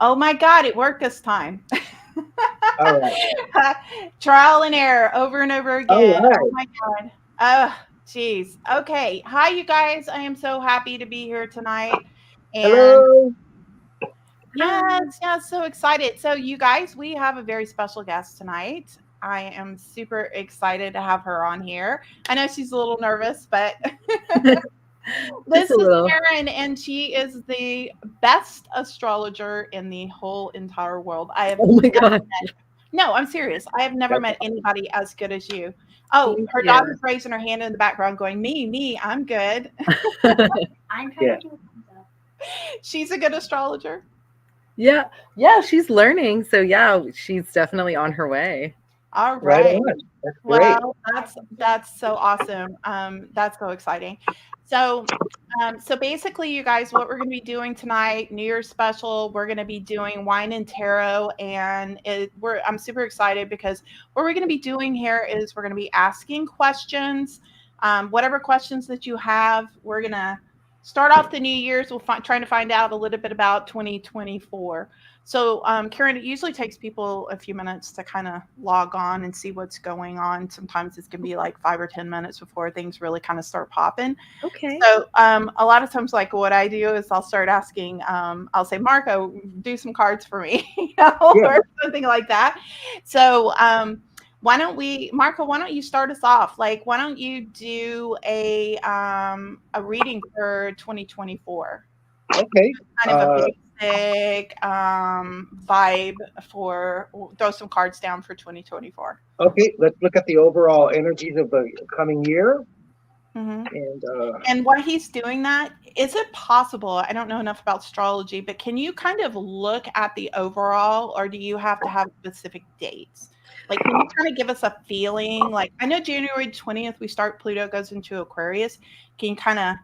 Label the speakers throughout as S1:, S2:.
S1: Oh my God, it worked this time.
S2: All right.
S1: Trial and error over and over
S2: All
S1: again. Oh
S2: right.
S1: my God. Oh, geez. Okay. Hi, you guys. I am so happy to be here tonight. And
S2: Hello.
S1: yes, yes, so excited. So, you guys, we have a very special guest tonight. I am super excited to have her on here. I know she's a little nervous, but
S3: Just
S1: this
S3: a
S1: is
S3: little.
S1: Karen, and she is the best astrologer in the whole entire world. I have
S3: Oh my
S1: never
S3: God.
S1: No, I'm serious. I have never
S2: That's
S1: met anybody as good as you. Oh,
S3: Thank
S1: her
S3: you.
S1: daughter's raising her hand in the background going, me, I'm good.
S4: I'm trying
S2: yeah.
S4: to do thumbs up.
S1: She's a good astrologer.
S3: Yeah. Yeah, she's learning. So yeah, she's definitely on her way.
S1: All
S2: Right
S1: right.
S2: on. That's great.
S1: Well, that's so awesome. That's so exciting. So, so basically, you guys, what we're going to be doing tonight, New Year's special, we're going to be doing wine and tarot, and I'm super excited because what we're going to be doing here is we're going to be asking questions, whatever questions that you have. We're going to start off the New Year's. Trying to find out a little bit about 2024. So, Karen, it usually takes people a few minutes to kind of log on and see what's going on. Sometimes it's going to be like 5 or 10 minutes before things really kind of start popping.
S3: Okay.
S1: So, a lot of times, like what I do is I'll start asking, I'll say, Marco, do some cards for me,
S2: Yeah.
S1: or something like that. So, Marco, why don't you start us off? Like, why don't you do a reading for 2024?
S2: Okay.
S1: Kind of a
S2: Uh,
S1: basic vibe for throw some cards down for 2024.
S2: okay. Let's look at the overall energies of the coming year.
S1: Hmm.
S2: And
S1: And while he's doing that, is it possible? I don't know enough about astrology, but can you kind of look at the overall, or do you have to have specific dates? Like, can you kind of give us a feeling? Like, I know January 20th, Pluto goes into Aquarius. Can you kind of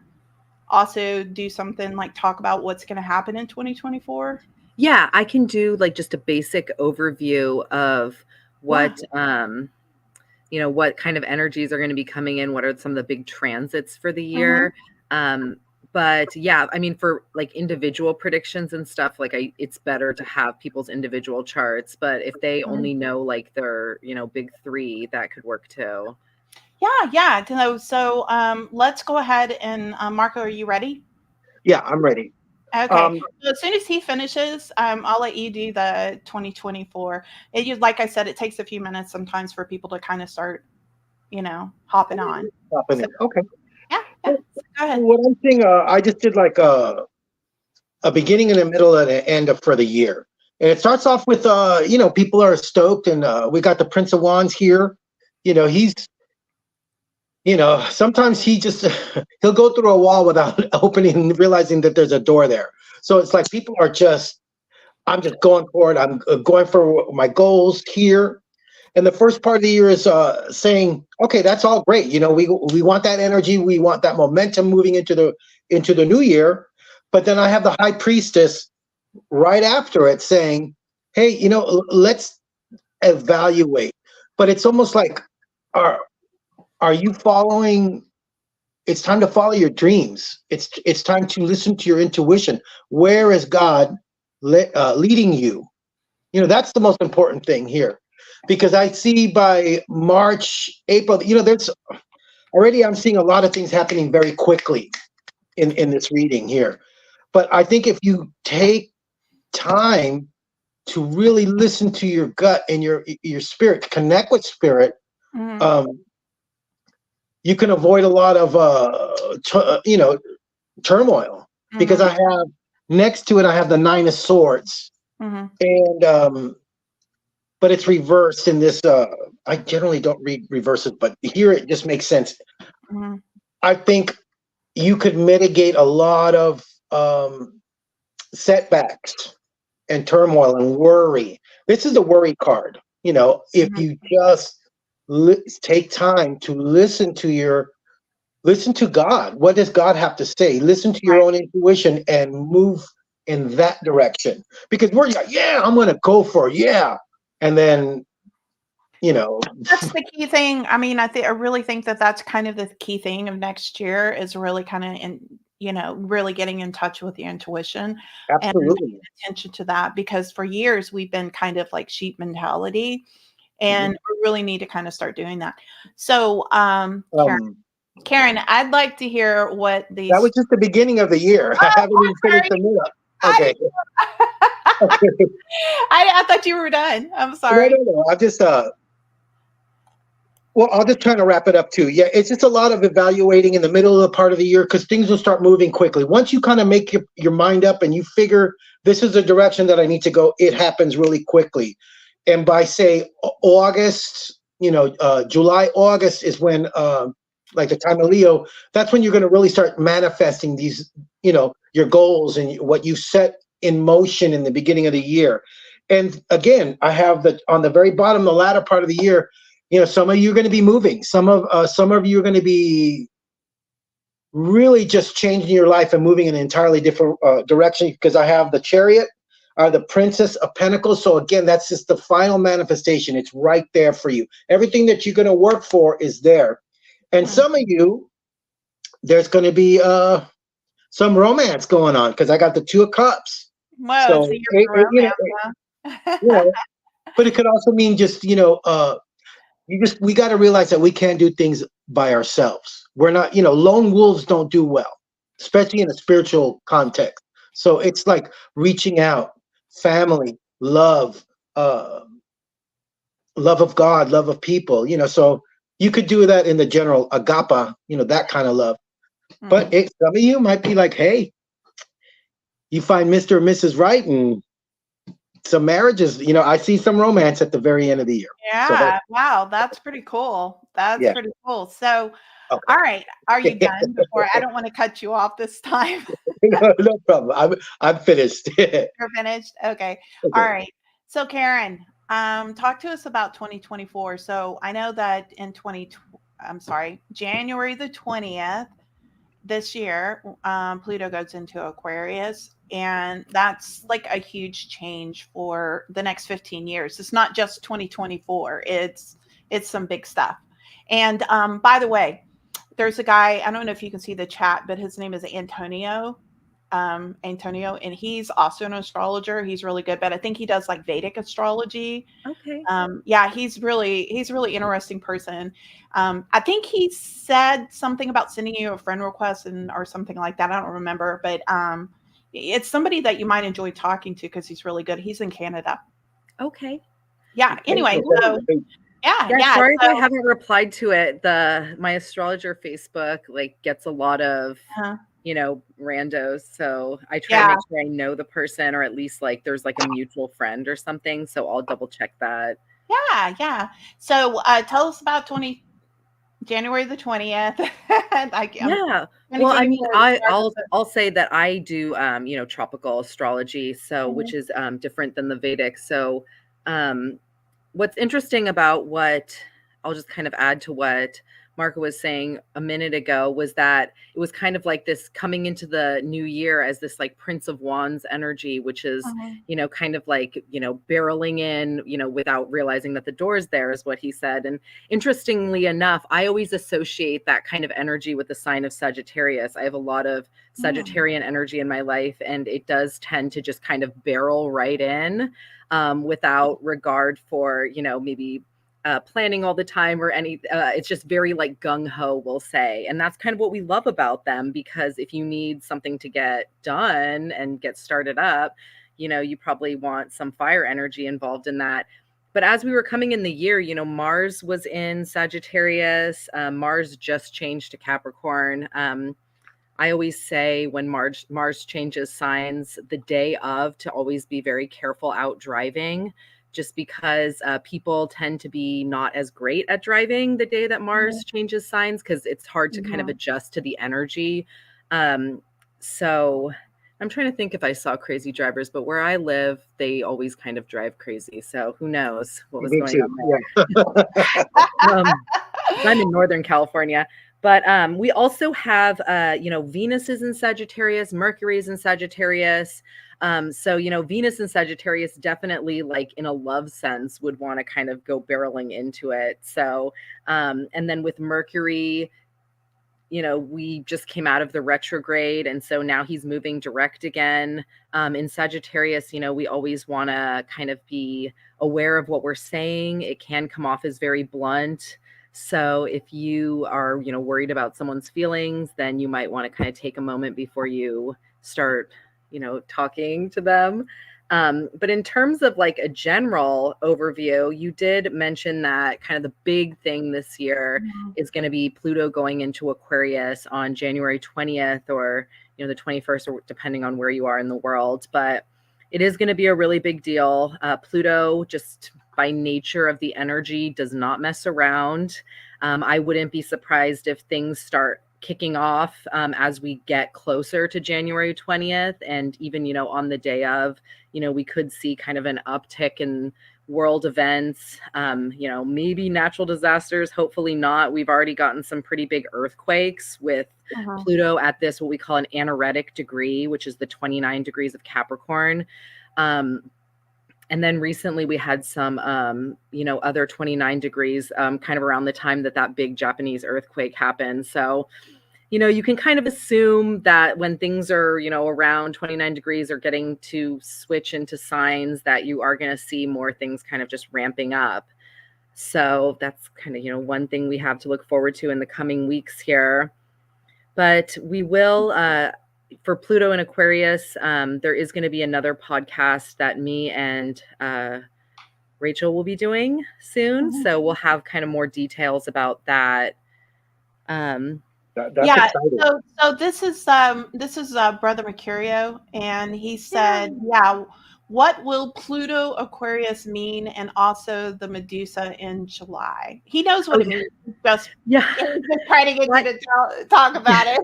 S1: also do something like talk about what's going to happen in 2024?
S3: Yeah, I can do like just a basic overview of
S1: Yeah.
S3: what what kind of energies are going to be coming in, what are some of the big transits for the
S1: Mhm.
S3: year. Um, but yeah, I mean, for like individual predictions and stuff, like it's better to have people's individual charts. But if they
S1: Mhm.
S3: only know like their, big three, that could work too.
S1: Yeah, yeah. So, let's go ahead and Marco, are you ready?
S2: yeah, I'm ready.
S1: Okay.
S2: Um,
S1: So as soon as he finishes, I'll let you do the 2024. Like I said, it takes a few minutes sometimes for people to kind of start, hopping on. So
S2: happening. Okay.
S1: yeah, yeah.
S2: So
S1: So go ahead.
S2: what I'm seeing, I just did like a beginning and a middle and an end for the year. And it starts off with, people are stoked, and we got the Prince of Wands here. He's, sometimes he just he'll go through a wall without opening, realizing that there's a door there. So it's like people are just, I'm just going for it. I'm going for my goals here. And the first part of the year is saying, okay, that's all great. We want that energy, we want that momentum moving into the new year. But then I have the High Priestess right after it saying, hey, let's evaluate. But it's almost like, are are you following? It's time to follow your dreams. It's time to listen to your intuition. Where is God leading you? That's the most important thing here, because I see by March, April, there's already, I'm seeing a lot of things happening very quickly in this reading here. But I think if you take time to really listen to your gut and your spirit, connect with spirit,
S1: Hmm.
S2: um, you can avoid a lot of turmoil. Because
S1: Hmm.
S2: I have next to it, I have the Nine of Swords,
S1: Hmm.
S2: and but it's reversed in this. I generally don't read reverses, but here it just makes sense.
S1: Hmm.
S2: I think you could mitigate a lot of setbacks and turmoil and worry. This is a worry card. If
S1: Hmm.
S2: you just take time to listen to God. What does God have to say? Listen to your
S1: Right.
S2: own intuition and move in that direction. Because we're like, yeah, I'm going to go for it. Yeah. And then, you know,
S1: That's the key thing. I mean, I really think that that's kind of the key thing of next year is really kind of really getting in touch with your intuition and
S2: Absolutely.
S1: paying attention to that, because for years we've been kind of like sheep mentality, and we really need to kind of start doing that. So, Karen, I'd like to hear what these.
S2: That was just the beginning of the year. I haven't even finished the meetup. Okay.
S1: I thought you were done. I'm sorry.
S2: No. I'll just try to wrap it up too. Yeah, it's just a lot of evaluating in the middle of the part of the year, because things will start moving quickly. Once you kind of make your mind up and you figure this is the direction that I need to go, it happens really quickly. And by say August, July, August is when like the time of Leo, that's when you're going to really start manifesting these, your goals and what you set in motion in the beginning of the year. And again, I have on the very bottom, the latter part of the year, some of you are going to be moving. Some of you are going to be really just changing your life and moving in an entirely different direction, because I have the Chariot, the Princess of Pentacles. So again, that's just the final manifestation. It's right there for you. Everything that you're going to work for is there. And some of you, there's going to be some romance going on, because I got the Two of Cups.
S1: Wow, so you're romance,
S2: but it could also mean just, we got to realize that we can't do things by ourselves. We're not, lone wolves don't do well, especially in a spiritual context. So it's like reaching out, family, love of God, love of people, so you could do that in the general agape, that kind of love. But some of you might be like, hey, you find Mr. or Mrs. Right, and some marriages, I see some romance at the very end of the year.
S1: Yeah. So wow. That's pretty cool. That's pretty cool. So, okay. All right. Are you done? I don't want to cut you off this time.
S2: No problem. I'm finished.
S1: You're finished? Okay. All right. So Karen, talk to us about 2024. So I know that in January the 20th, this year, Pluto goes into Aquarius, and that's like a huge change for the next 15 years. It's not just 2024. It's some big stuff. And by the way, there's a guy, I don't know if you can see the chat, but his name is Antonio, and he's also an astrologer. He's really good, but I think he does like Vedic astrology.
S3: Okay.
S1: Yeah, he's really interesting person. I think he said something about sending you a friend request or something like that. I don't remember, but it's somebody that you might enjoy talking to, because he's really good. He's in Canada.
S3: Okay.
S1: Yeah. Anyway, so yeah.
S3: Sorry if I haven't replied to it. My astrologer Facebook gets a lot of randos. So I try to make sure I know the person, or at least there's a mutual friend or something. So I'll double check that.
S1: Yeah. So tell us about January the 20th.
S3: Well, I mean, I'll say that I do tropical astrology, so which is different than the Vedic. So what's interesting about what I'll just kind of add to what Marco was saying a minute ago was that it was kind of like this coming into the new year as this Prince of Wands energy, which is, kind of barreling in, without realizing that the door's there, is what he said. And interestingly enough, I always associate that kind of energy with the sign of Sagittarius. I have a lot of Sagittarian energy in my life, and it does tend to just kind of barrel right in without regard for, maybe planning all the time or any, it's just very gung-ho, we'll say. And that's kind of what we love about them, because if you need something to get done and get started up, you probably want some fire energy involved in that. But as we were coming in the year, Mars was in Sagittarius. Mars just changed to Capricorn. I always say when Mars changes signs the day of, to always be very careful out driving, just because people tend to be not as great at driving the day that Mars changes signs, because it's hard to kind of adjust to the energy. So I'm trying to think if I saw crazy drivers, but where I live, they always kind of drive crazy. So who knows what was going on there. I'm in Northern California. But we also have, Venus is in Sagittarius, Mercury is in Sagittarius. So, Venus and Sagittarius definitely, in a love sense, would want to kind of go barreling into it. So, and then with Mercury, we just came out of the retrograde, and so now he's moving direct again. In Sagittarius, we always want to kind of be aware of what we're saying. It can come off as very blunt. So if you are, worried about someone's feelings, then you might want to kind of take a moment before you start, talking to them. But in terms of like a general overview, you did mention that kind of the big thing this year is going to be Pluto going into Aquarius on January 20th or, the 21st, or depending on where you are in the world. But it is going to be a really big deal. Pluto, just by nature of the energy, does not mess around. I wouldn't be surprised if things start kicking off as we get closer to January 20th. And even, on the day of, we could see kind of an uptick in world events, maybe natural disasters, hopefully not. We've already gotten some pretty big earthquakes with Pluto at this, what we call an anaretic degree, which is the 29 degrees of Capricorn. And then recently we had some, other 29 degrees kind of around the time that big Japanese earthquake happened. So, you can kind of assume that when things are, around 29 degrees or getting to switch into signs, that you are going to see more things kind of just ramping up. So that's kind of, one thing we have to look forward to in the coming weeks here. But we will, for Pluto and Aquarius, there is going to be another podcast that me and Rachel will be doing soon. So we'll have kind of more details about that.
S2: That's
S1: Yeah.
S2: exciting.
S1: So this is Brother Mercurio, and he said, what will Pluto Aquarius mean, and also the Medusa in July? He knows what it means. Just he's just trying to get you to talk about it.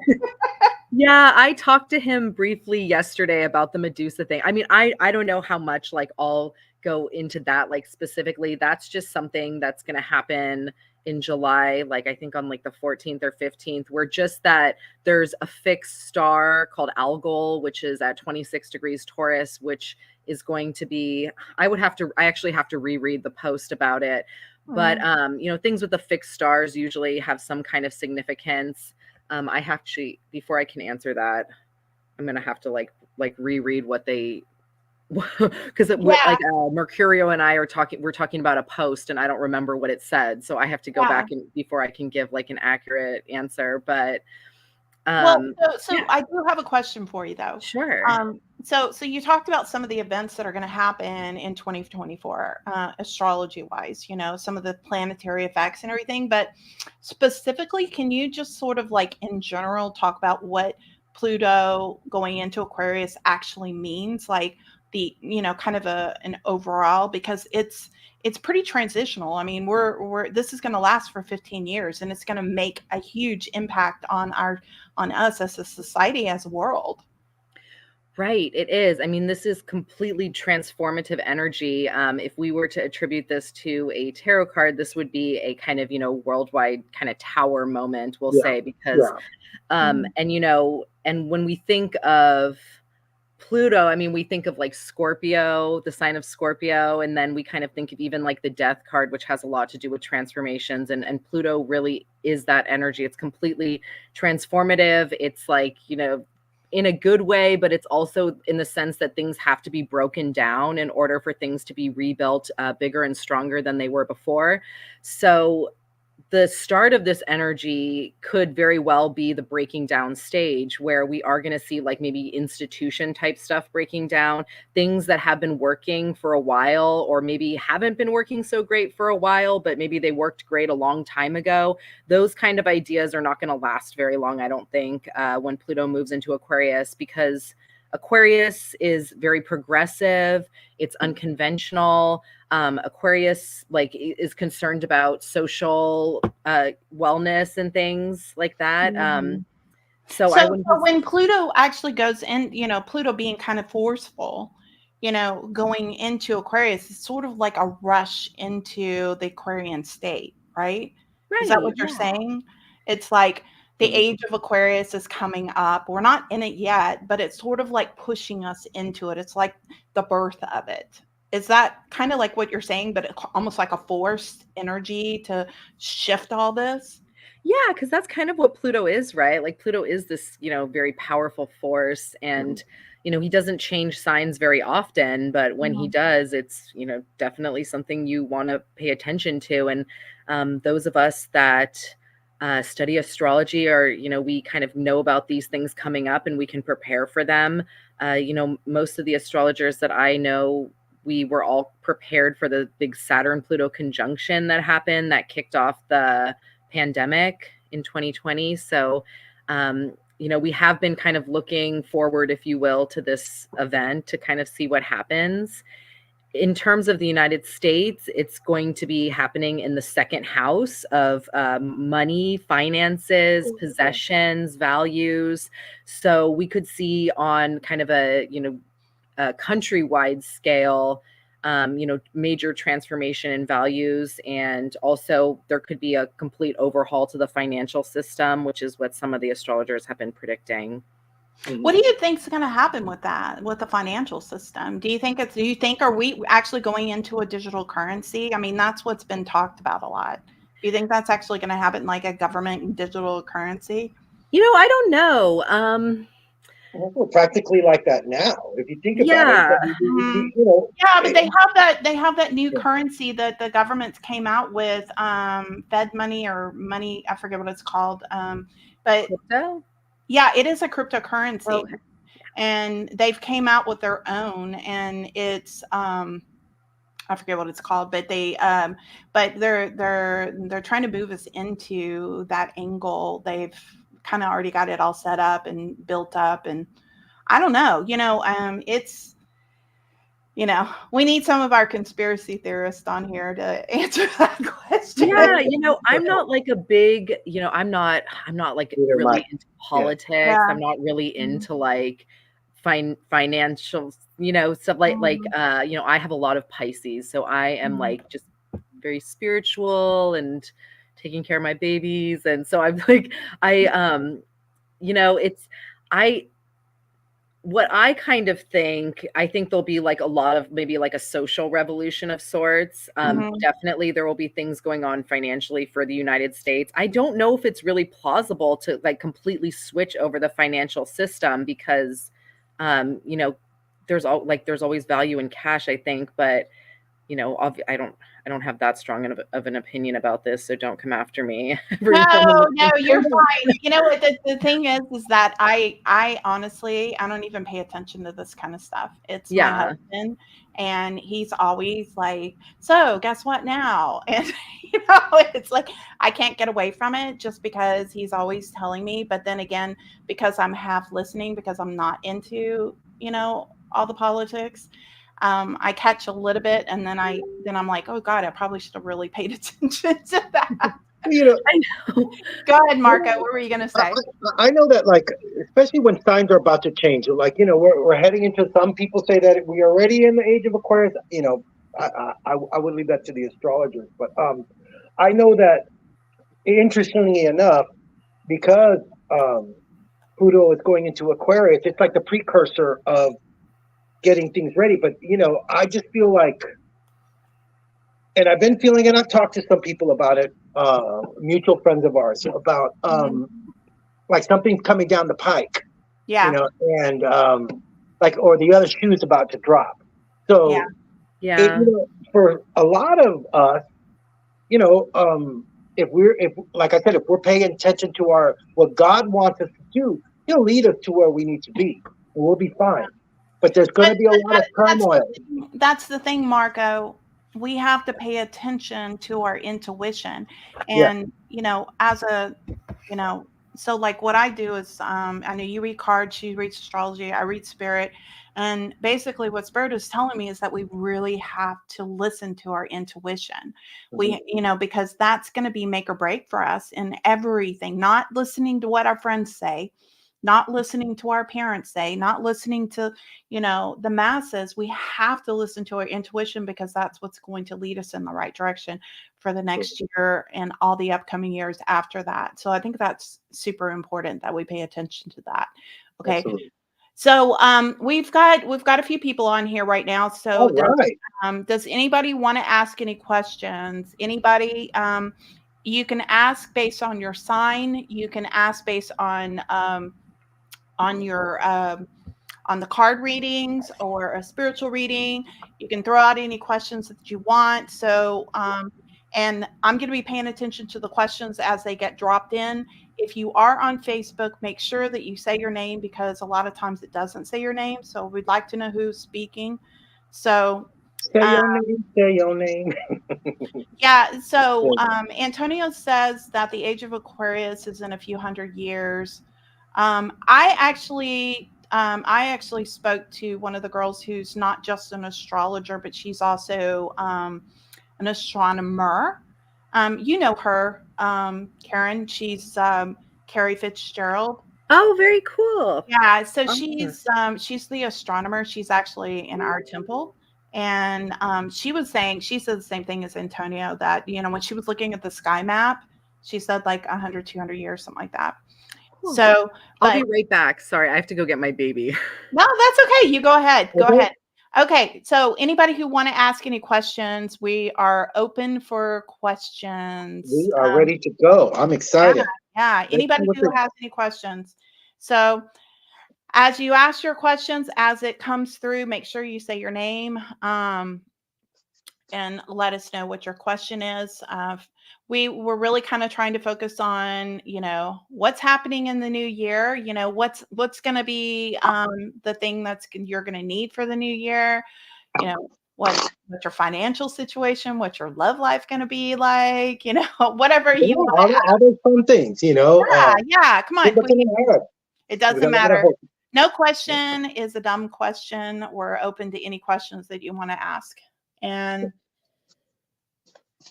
S3: Yeah, I talked to him briefly yesterday about the Medusa thing. I mean, I don't know how much like I'll go into that like specifically. That's just something that's going to happen in July, like I think on like the 14th or 15th, where just that there's a fixed star called Algol, which is at 26 degrees Taurus, which is going to be, I actually have to reread the post about it. But, things with the fixed stars usually have some kind of significance. I have to, before I can answer that, I'm going to have to like reread what they, because like Mercurio and I we're talking about a post and I don't remember what it said. So I have to go back and before I can give like an accurate answer. But
S1: so I do have a question for you though.
S3: Sure.
S1: So you talked about some of the events that are going to happen in 2024, astrology wise, some of the planetary effects and everything, but specifically, can you just sort of like in general talk about what Pluto going into Aquarius actually means? Like the, kind of an overall, because it's pretty transitional. I mean, this is going to last for 15 years and it's going to make a huge impact on us as a society, as a world.
S3: Right, it is. I mean, this is completely transformative energy. If we were to attribute this to a tarot card, this would be a kind of, worldwide kind of tower moment, we'll say, because, and when we think of Pluto, I mean, we think of like Scorpio, the sign of Scorpio, and then we kind of think of even like the Death card, which has a lot to do with transformations. And Pluto really is that energy. It's completely transformative. It's like, in a good way, but it's also in the sense that things have to be broken down in order for things to be rebuilt bigger and stronger than they were before. So the start of this energy could very well be the breaking down stage, where we are going to see like maybe institution type stuff breaking down, things that have been working for a while or maybe haven't been working so great for a while, but maybe they worked great a long time ago. Those kind of ideas are not going to last very long, I don't think, when Pluto moves into Aquarius, because Aquarius is very progressive. It's unconventional. Aquarius is concerned about social wellness and things like that. So
S1: when Pluto actually goes in, Pluto being kind of forceful, going into Aquarius, it's sort of like a rush into the Aquarian state, right? Is that what you're saying? It's like the age of Aquarius is coming up. We're not in it yet, but it's sort of like pushing us into it. It's like the birth of it. Is that kind of like what you're saying, but almost like a forced energy to shift all this?
S3: Yeah, because that's kind of what Pluto is, right? Like Pluto is this, very powerful force, and he doesn't change signs very often, but when he does, it's definitely something you want to pay attention to. And those of us that study astrology, or we kind of know about these things coming up, and we can prepare for them. Most of the astrologers that I know, we were all prepared for the big Saturn Pluto conjunction that happened, that kicked off the pandemic in 2020. So, we have been kind of looking forward, if you will, to this event to kind of see what happens. In terms of the United States, it's going to be happening in the second house of money, finances, possessions, values. So we could see on kind of a countrywide scale, major transformation in values. And also there could be a complete overhaul to the financial system, which is what some of the astrologers have been predicting.
S1: What do you think is going to happen with that, with the financial system? Do you think are we actually going into a digital currency? I mean, that's what's been talked about a lot. Do you think that's actually going to happen, like a government digital currency?
S3: I don't know.
S2: We're practically like that now, if you think about it.
S1: Yeah, but they have that new currency that the governments came out with, Fed money or money, I forget what it's called. But
S3: crypto?
S1: Yeah, it is a cryptocurrency.
S3: Okay.
S1: And they've came out with their own, and it's I forget what it's called, but they're trying to move us into that angle. They've kind of already got it all set up and built up, and I don't know, it's, we need some of our conspiracy theorists on here to answer that question.
S3: Yeah, I'm not like a big, I'm not like really into politics.
S1: Yeah.
S3: I'm not really into like financial, stuff like I have a lot of Pisces, so I am like just very spiritual and taking care of my babies, and so I'm like, what I kind of think, I think there'll be like a lot of maybe like a social revolution of sorts. Definitely there will be things going on financially for the United States. I don't know if it's really plausible to like completely switch over the financial system, because, there's always value in cash, I think, but I don't have that strong of an opinion about this, so don't come after me.
S1: No, you're fine. The thing is that I honestly, I don't even pay attention to this kind of stuff. It's my husband, and he's always like, so guess what now? And it's like, I can't get away from it just because he's always telling me. But then again, because I'm half listening, because I'm not into, all the politics, I catch a little bit, and then I'm like, oh God, I probably should have really paid attention to that.
S3: I know.
S1: Go ahead, Marco. What were you going to say?
S2: I know that, like, especially when signs are about to change, like, we're heading into, some people say that we are already in the age of Aquarius. I would leave that to the astrologers, but I know that, interestingly enough, because Pluto is going into Aquarius, it's like the precursor of getting things ready. But I just feel like, and I've been feeling it, I've talked to some people about it, mutual friends of ours, about like something's coming down the pike, and like, or the other shoe's about to drop. So for a lot of us, if like I said, if we're paying attention to what God wants us to do, He'll lead us to where we need to be, and we'll be fine. But there's going to be a lot of turmoil.
S1: That's the thing, Marco. We have to pay attention to our intuition. And, so like what I do is, I know you read cards, she reads astrology, I read spirit. And basically what spirit is telling me is that we really have to listen to our intuition. We, because that's going to be make or break for us in everything, not listening to what our friends say, not listening to our parents say, not listening to, the masses. We have to listen to our intuition, because that's what's going to lead us in the right direction for the next year and all the upcoming years after that. So I think that's super important that we pay attention to that. Okay.
S2: Absolutely.
S1: So we've got a few people on here right now. So does anybody want to ask any questions? Anybody? you can ask based on your sign. You can ask based on your on the card readings or a spiritual reading. You can throw out any questions that you want. So, and I'm going to be paying attention to the questions as they get dropped in. If you are on Facebook, make sure that you say your name, because a lot of times it doesn't say your name. So we'd like to know who's speaking. So
S2: Say your name. Say your name.
S1: yeah. So Antonio says that the age of Aquarius is in a few hundred years. I actually spoke to one of the girls who's not just an astrologer, but she's also an astronomer. You know her, Karen. She's Carrie Fitzgerald.
S3: Oh, very cool.
S1: Yeah, so she's the astronomer. She's actually in our temple. And she said the same thing as Antonio, that, when she was looking at the sky map, she said like 100, 200 years, something like that. Cool. So
S3: I'll be right back. Sorry, I have to go get my baby.
S1: No, that's okay. You go ahead. Go ahead. Okay. So anybody who want to ask any questions, we are open for questions.
S2: We are ready to go. I'm excited.
S1: Yeah. Anybody who has any questions. So as you ask your questions, as it comes through, make sure you say your name and let us know what your question is. We were really kind of trying to focus on, what's happening in the new year, what's going to be the thing you're going to need for the new year, what's your financial situation, what's your love life going to be like, whatever you want.
S2: All those fun things,
S1: Yeah, come on. It doesn't matter. No question is a dumb question. We're open to any questions that you want to ask. And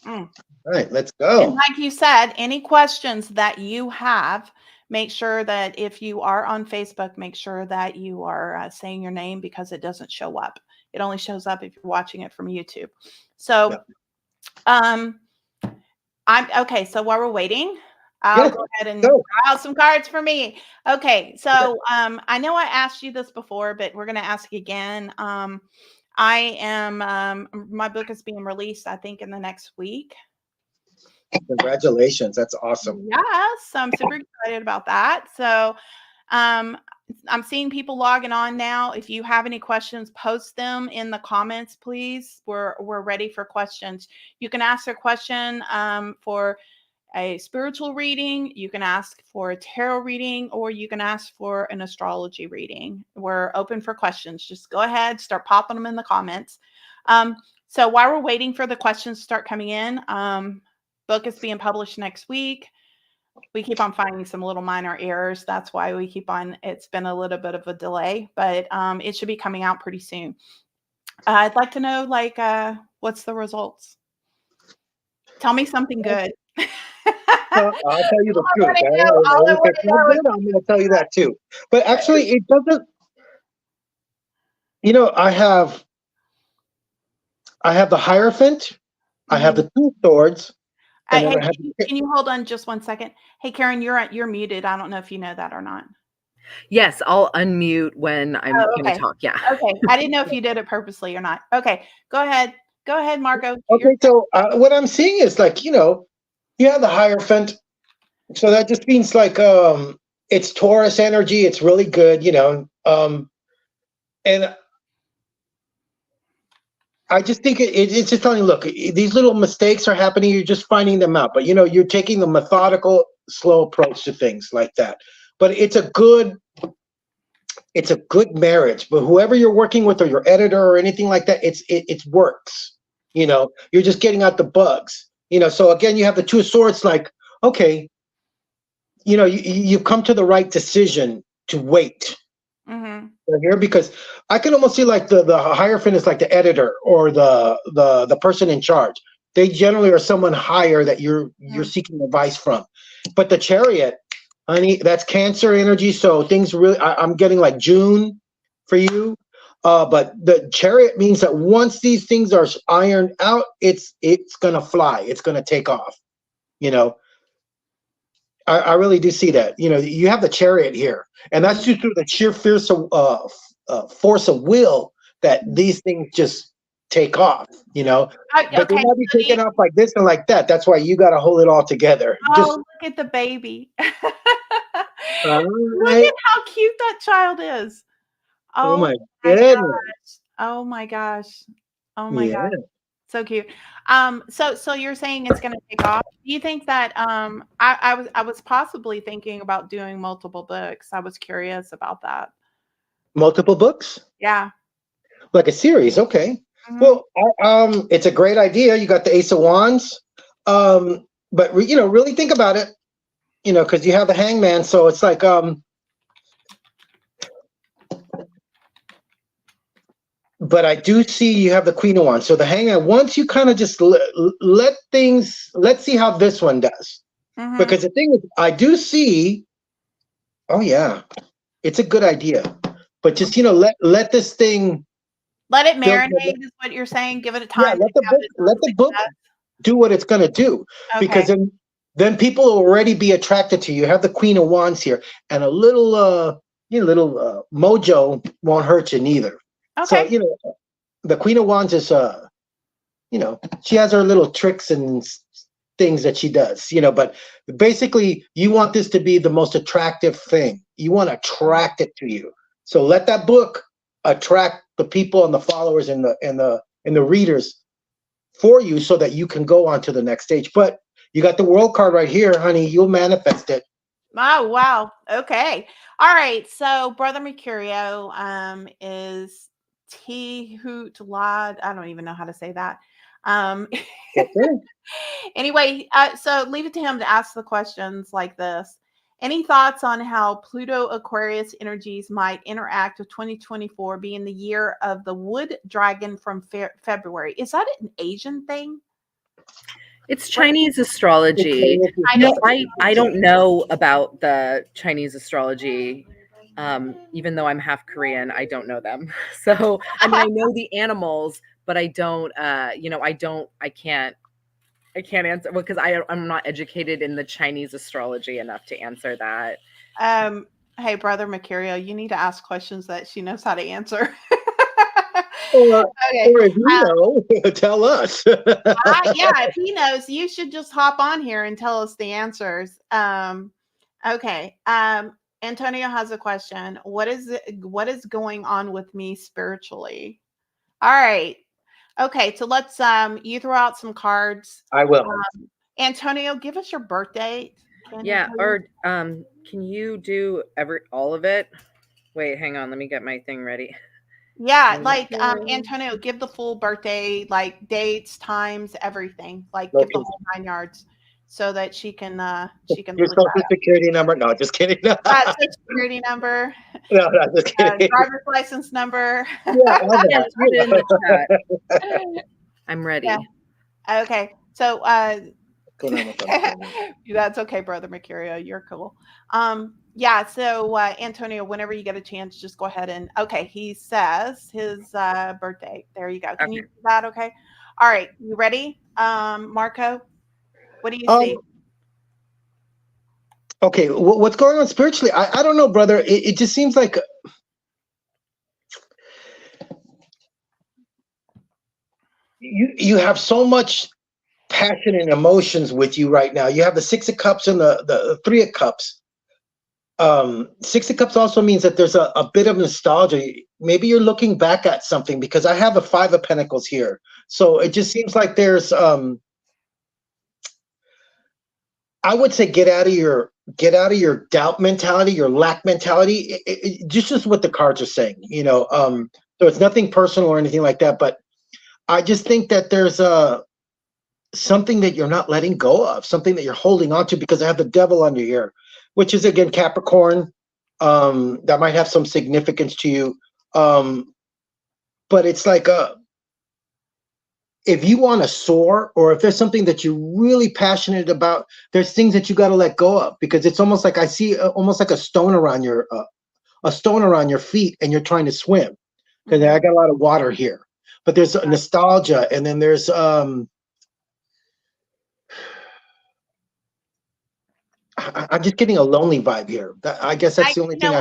S2: all right, let's go.
S1: And like you said, any questions that you have, make sure that if you are on Facebook, make sure that you are saying your name, because it doesn't show up. It only shows up if you're watching it from YouTube. So, I'm okay. So while we're waiting, I'll go ahead and draw out some cards for me. Okay. So, I know I asked you this before, but we're going to ask again. I am, my book is being released, I think, in the next week.
S2: Congratulations. That's awesome.
S1: Yes, I'm super excited about that. So I'm seeing people logging on now. If you have any questions, post them in the comments, please. We're ready for questions. You can ask a question for a spiritual reading. You can ask for a tarot reading, or you can ask for an astrology reading. We're open for questions. Just go ahead, start popping them in the comments. So while we're waiting for the questions to start coming in, book is being published next week. We keep on finding some little minor errors. That's why we keep on. It's been a little bit of a delay, but it should be coming out pretty soon. I'd like to know, what's the results? Tell me something good.
S2: I'll tell you the truth. I'm going to tell you that too. But actually, it doesn't. I have the Hierophant. I have the Two Swords.
S1: Hey, can you hold on just 1 second? Hey, Karen, you're muted. I don't know if you know that or not.
S3: Yes, I'll unmute when I'm going to talk. Yeah.
S1: Okay. I didn't know if you did it purposely or not. Okay. Go ahead. Go ahead, Marco.
S2: Okay. So what I'm seeing is you have the Hierophant. So that just means it's Taurus energy. It's really good, and I just think it's just telling you, look, these little mistakes are happening. You're just finding them out, but you're taking the methodical, slow approach to things like that. But it's a good marriage. But whoever you're working with, or your editor or anything like that, it works. You're just getting out the bugs. So again, you have the Two of Swords. Okay, you've come to the right decision to wait. Mm-hmm. Here, because I can almost see the Hierophant is like the editor or the person in charge. They generally are someone higher that you're seeking advice from. But the Chariot, honey, that's Cancer energy. So things really, I'm getting June for you. But the Chariot means that once these things are ironed out, it's gonna fly. It's gonna take off. I really do see that. You have the Chariot here, and that's just through the sheer force of will that these things just take off, you know. But
S1: Okay.
S2: they might be
S1: so
S2: taking off like this and like that. That's why you got to hold it all together. Just
S1: look at the baby.
S2: all
S1: Look
S2: right.
S1: at how cute that child is.
S2: Oh
S1: Oh
S2: my
S1: my
S2: goodness.
S1: gosh. Oh my gosh. Oh my
S2: Yeah.
S1: gosh. So cute. So you're saying it's gonna take off. Do you think that I was possibly thinking about doing multiple books. I was curious about that.
S2: Multiple books,
S1: Yeah.
S2: like a series. Okay.
S1: Mhm.
S2: Well, it's a great idea. You got the Ace of Wands, but really think about it. Because you have the Hangman, so it's like But I do see you have the Queen of Wands. So the Hangman. Once you kind of just let things. Let's see how this one does.
S1: Mhm.
S2: Because the thing is, I do see. Oh yeah, it's a good idea. But just let this thing.
S1: Let it
S2: build-
S1: marinate is what you're saying. Give it a
S2: Yeah,
S1: time.
S2: let
S1: to
S2: the
S1: have
S2: book.
S1: its own
S2: Let the book
S1: success.
S2: do what it's going to do. Because
S1: Okay.
S2: then people will already be attracted to you. You have the Queen of Wands here, and a little mojo won't hurt you neither.
S1: Okay.
S2: So the Queen of Wands is she has her little tricks and things that she does. But basically you want this to be the most attractive thing. You want to attract it to you. So let that book attract the people and the followers and the readers for you, so that you can go on to the next stage. But you got the World card right here, honey. You'll manifest it.
S1: Oh, wow. Okay. All right. So Brother Mercurio is T Hoot Lad. I don't even know how to say that.
S2: Okay.
S1: Anyway, so leave it to him to ask the questions like this. Any thoughts on how Pluto Aquarius energies might interact with 2024 being the year of the wood dragon from February? Is that an Asian thing?
S3: It's Chinese astrology.
S1: I know.
S3: I don't know about the Chinese astrology. Even though I'm half Korean, I don't know them. So I know the animals, but I don't. I can't answer because I'm not educated in the Chinese astrology enough to answer that.
S1: Hey, Brother Mercurio, you need to ask questions that she knows how to answer.
S2: Or
S1: Okay.
S2: if you know, tell us.
S1: Yeah, if he knows, you should just hop on here and tell us the answers. Okay. Antonio has a question. What is going on with me spiritually? All right. Okay, so let's you throw out some cards.
S2: I will.
S1: Antonio, give us your birth date.
S3: Yeah, or can you do all of it? Wait, hang on, let me get my thing ready.
S1: Yeah, like Antonio, give the full birthday, like dates, times, everything. Like give the whole 9 yards, so that she can
S2: Your social security number? No, just kidding.
S1: social security number.
S2: No, just kidding.
S1: Driver's license number.
S2: Yeah,
S3: Yes, put it in the chat. I'm ready.
S1: Yeah. Okay, so
S2: Going on
S1: that's okay, Brother Mercurio. You're cool. Yeah, so Antonio, whenever you get a chance, just go ahead and he says his birthday. There you go. Can you do that? Okay. All right, you ready? Marco, what do you see?
S2: Okay, what's going on spiritually? I don't know, brother. It just seems like you have so much passion and emotions with you right now. You have the Six of Cups and the Three of Cups. Six of Cups also means that there's a bit of nostalgia. Maybe you're looking back at something, because I have a Five of Pentacles here. So it just seems like there's I would say get out of your doubt mentality, your lack mentality. Just what the cards are saying, so it's nothing personal or anything like that, but I just think that there's something that you're not letting go of, something that you're holding on to, because I have the Devil under here, which is again Capricorn. That might have some significance to you, but it's like if you want to soar, or if there's something that you're really passionate about, there's things that you got to let go of, because it's almost like I see almost like a stone around your feet, and you're trying to swim, because I got a lot of water here. But there's nostalgia, and then there's I'm just getting a lonely vibe here. I guess that's the only thing.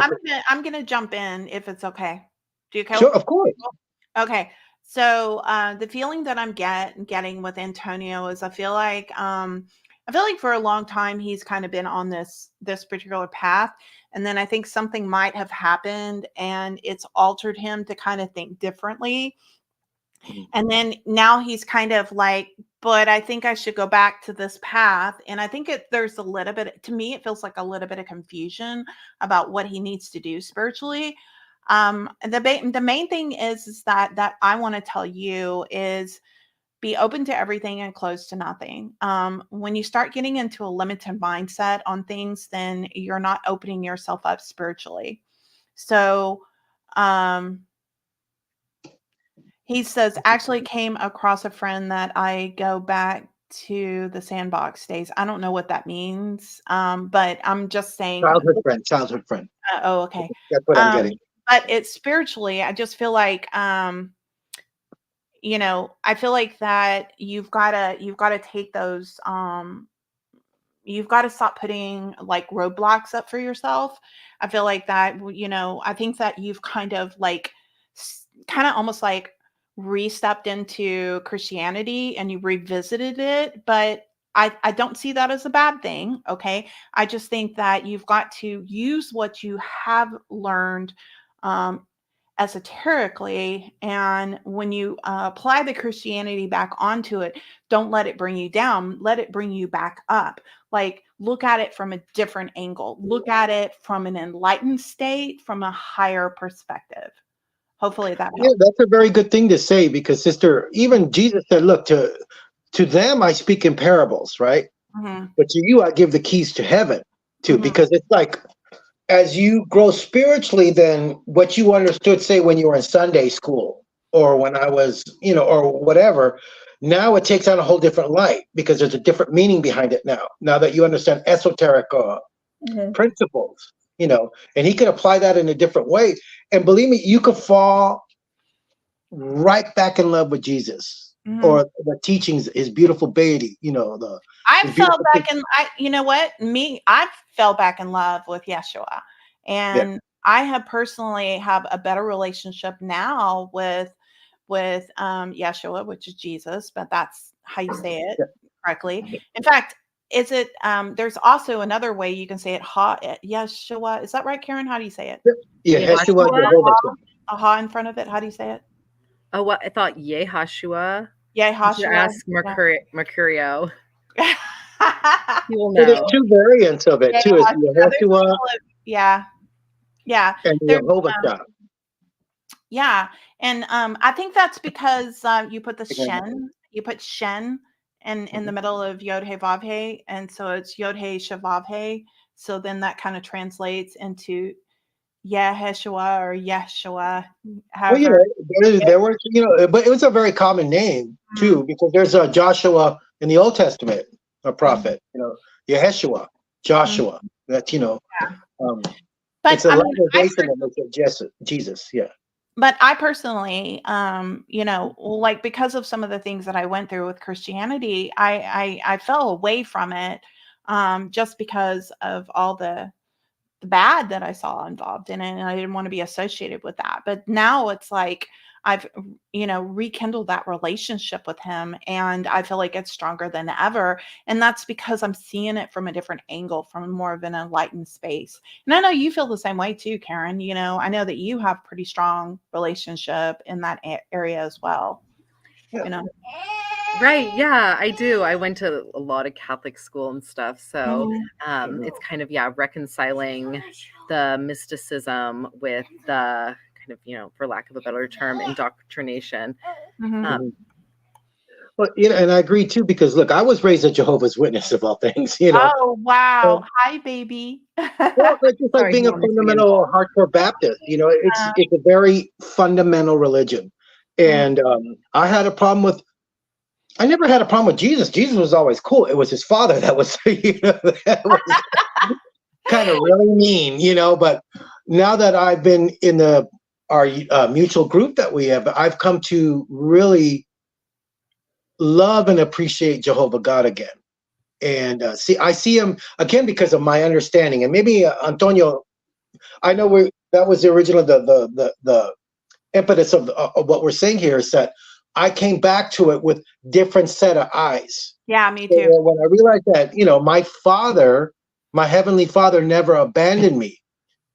S1: I'm gonna jump in if it's okay. Do you care?
S2: Sure, of course.
S1: Okay. So the feeling that I'm getting with Antonio is I feel like for a long time he's kind of been on this particular path, and then I think something might have happened and it's altered him to kind of think differently. And then now he's kind of like, but I think I should go back to this path. And I think there's a little bit, to me, it feels like a little bit of confusion about what he needs to do spiritually. And the main thing is that I want to tell you is be open to everything and closed to nothing. When you start getting into a limited mindset on things, then you're not opening yourself up spiritually. So, he says, actually came across a friend that I go back to the sandbox days. I don't know what that means, but I'm just saying.
S2: Childhood friend.
S1: Oh, okay.
S2: That's what I'm getting.
S1: But it's spiritually, I just feel like, you know, I feel like that you've got to take those, you've got to stop putting like roadblocks up for yourself. I feel like that, you know, I think that you've kind of like, kind of almost like re-stepped into Christianity and you revisited it, but I don't see that as a bad thing. Okay. I just think that you've got to use what you have learned esoterically. And when you apply the Christianity back onto it, don't let it bring you down, let it bring you back up. Like, look at it from a different angle, look at it from an enlightened state, from a higher perspective. Hopefully that helps.
S2: Yeah, that's a very good thing to say, because sister, even Jesus said, look, to them I speak in parables, right?
S1: Mm-hmm.
S2: But to you I give the keys to heaven too, because it's like, as you grow spiritually, then what you understood, say, when you were in Sunday school or when I was, you know, or whatever, now it takes on a whole different light because there's a different meaning behind it now that you understand esoteric principles, you know, and he can apply that in a different way. And believe me, you could fall right back in love with Jesus. Or the teachings, his beautiful deity, you know,
S1: I fell back in, you know what, I fell back in love with Yeshua, and I have personally have a better relationship now with Yeshua, which is Jesus, but that's how you say it correctly. In fact, is it, there's also another way you can say it, Yeshua. Is that right, Karen? How do you say it?
S2: Yeah, Yeshua.
S1: A ha in front of it. How do you say it?
S3: Oh, what I thought, Yehashua.
S1: Yehashua.
S3: Ask Mercurio.
S1: He
S3: will know.
S2: So there's two variants of it too. Yeshua.
S1: Yeah.
S2: And Jehovah.
S1: Yeah, and I think that's because you put the Shen. You put Shen in the middle of Yod He Vav He, and so it's Yod He Shavav He. So then that kind of translates into Yeshua or Yeshua.
S2: However, well, there were, you know, but it was a very common name too, because there's a Joshua in the Old Testament, a prophet, you know, Yeshua, Joshua. That's, you know,
S1: but
S2: it's a Latinization of Jesus. Yeah.
S1: But I personally, you know, like, because of some of the things that I went through with Christianity, I fell away from it, just because of all the bad that I saw involved in it, and I didn't want to be associated with that. But now it's like I've, you know, rekindled that relationship with him, and I feel like it's stronger than ever. And that's because I'm seeing it from a different angle, from more of an enlightened space. And I know you feel the same way too, Karen. You know, I know that you have pretty strong relationship in that area as well. You know.
S3: Right. Yeah, I do. I went to a lot of Catholic school and stuff. So it's kind of, reconciling the mysticism with the kind of, you know, for lack of a better term, indoctrination.
S2: Well, you know, and I agree too, because look, I was raised a Jehovah's Witness of all things, you know.
S1: Oh, wow. Hi, baby.
S2: Well, it's just like being a fundamental hardcore Baptist, you know, it's a very fundamental religion. And I never had a problem with Jesus. Jesus was always cool. It was his father that was, you know, that was kind of really mean, you know. But now that I've been in our mutual group that we have, I've come to really love and appreciate Jehovah God again. And I see him again because of my understanding. And maybe Antonio, I know that was the original, the impetus of what we're saying here is that I came back to it with different set of eyes.
S1: Yeah, me
S2: So
S1: too.
S2: when I realized that, my father, my heavenly father never abandoned me,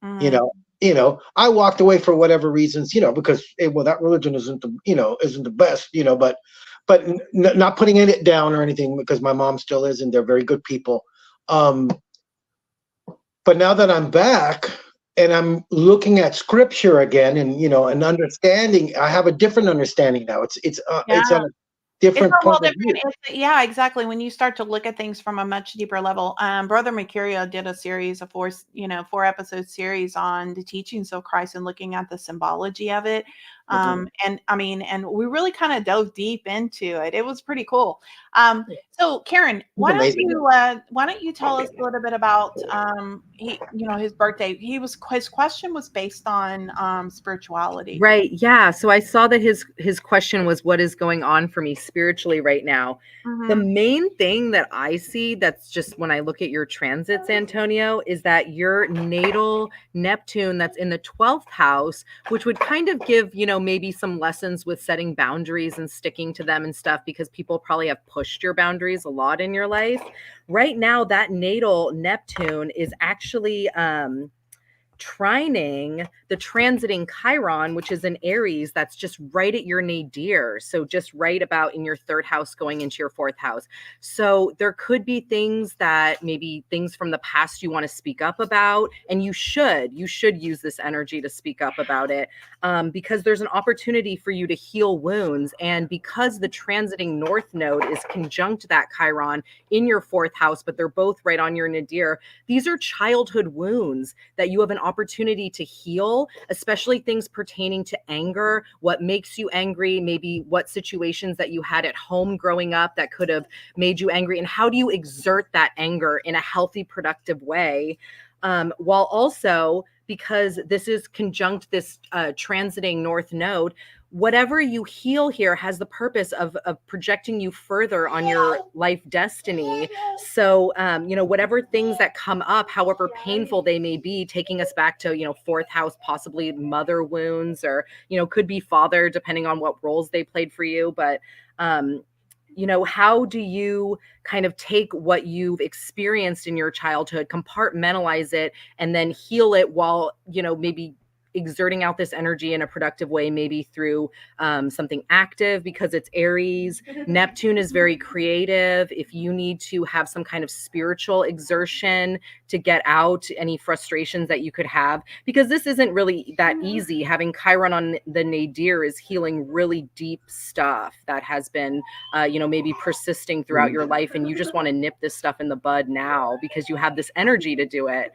S2: you
S1: Mhm.
S2: know, I walked away for whatever reasons, because that religion isn't the best, but not putting it down or anything because my mom still is and they're very good people. Um, but now that I'm back and I'm looking at scripture again and understanding, I have a different understanding now. It's
S1: Yeah.
S2: on a
S1: It's
S2: different
S1: a whole
S2: point of
S1: different
S2: view.
S1: yeah, exactly. When you start to look at things from a much deeper level. Brother Mercurio did a series of 4-episode series on the teachings of Christ and looking at the symbology of it.
S2: Mhm.
S1: And I mean, and we really kind of dove deep into it. It was pretty cool. So Karen,
S2: It's amazing.
S1: why don't you tell us a little bit about his birthday? His question was based on spirituality.
S3: Right. Yeah. So I saw that his question was, what is going on for me spiritually right now? The
S1: Mm-hmm.
S3: main thing that I see, that's just when I look at your transits, Antonio, is that your natal Neptune that's in the 12th house, which would kind of give, maybe some lessons with setting boundaries and sticking to them and stuff, because people probably have pushed your boundaries a lot in your life. Right now, that natal Neptune is actually trining the transiting Chiron, which is in Aries, that's just right at your nadir. So just right about in your third house going into your fourth house. So there could be things that maybe things from the past you want to speak up about, and you should use this energy to speak up about it, because there's an opportunity for you to heal wounds. And because the transiting North node is conjunct that Chiron in your fourth house, but they're both right on your nadir, these are childhood wounds that you have an opportunity to heal, especially things pertaining to anger, what makes you angry, maybe what situations that you had at home growing up that could have made you angry, and how do you exert that anger in a healthy, productive way, while also, because this is conjunct this transiting North node, whatever you heal here has the purpose of projecting you further on your life destiny. So, whatever things that come up, however painful they may be, taking us back to, fourth house, possibly mother wounds, or, could be father, depending on what roles they played for you. But, how do you kind of take what you've experienced in your childhood, compartmentalize it, and then heal it while, maybe exerting out this energy in a productive way, maybe through something active, because it's Aries. Neptune is very creative. If you need to have some kind of spiritual exertion to get out any frustrations that you could have, because this isn't really that easy. Having Chiron on the nadir is healing really deep stuff that has been, maybe persisting throughout your life, and you just want to nip this stuff in the bud now because you have this energy to do it.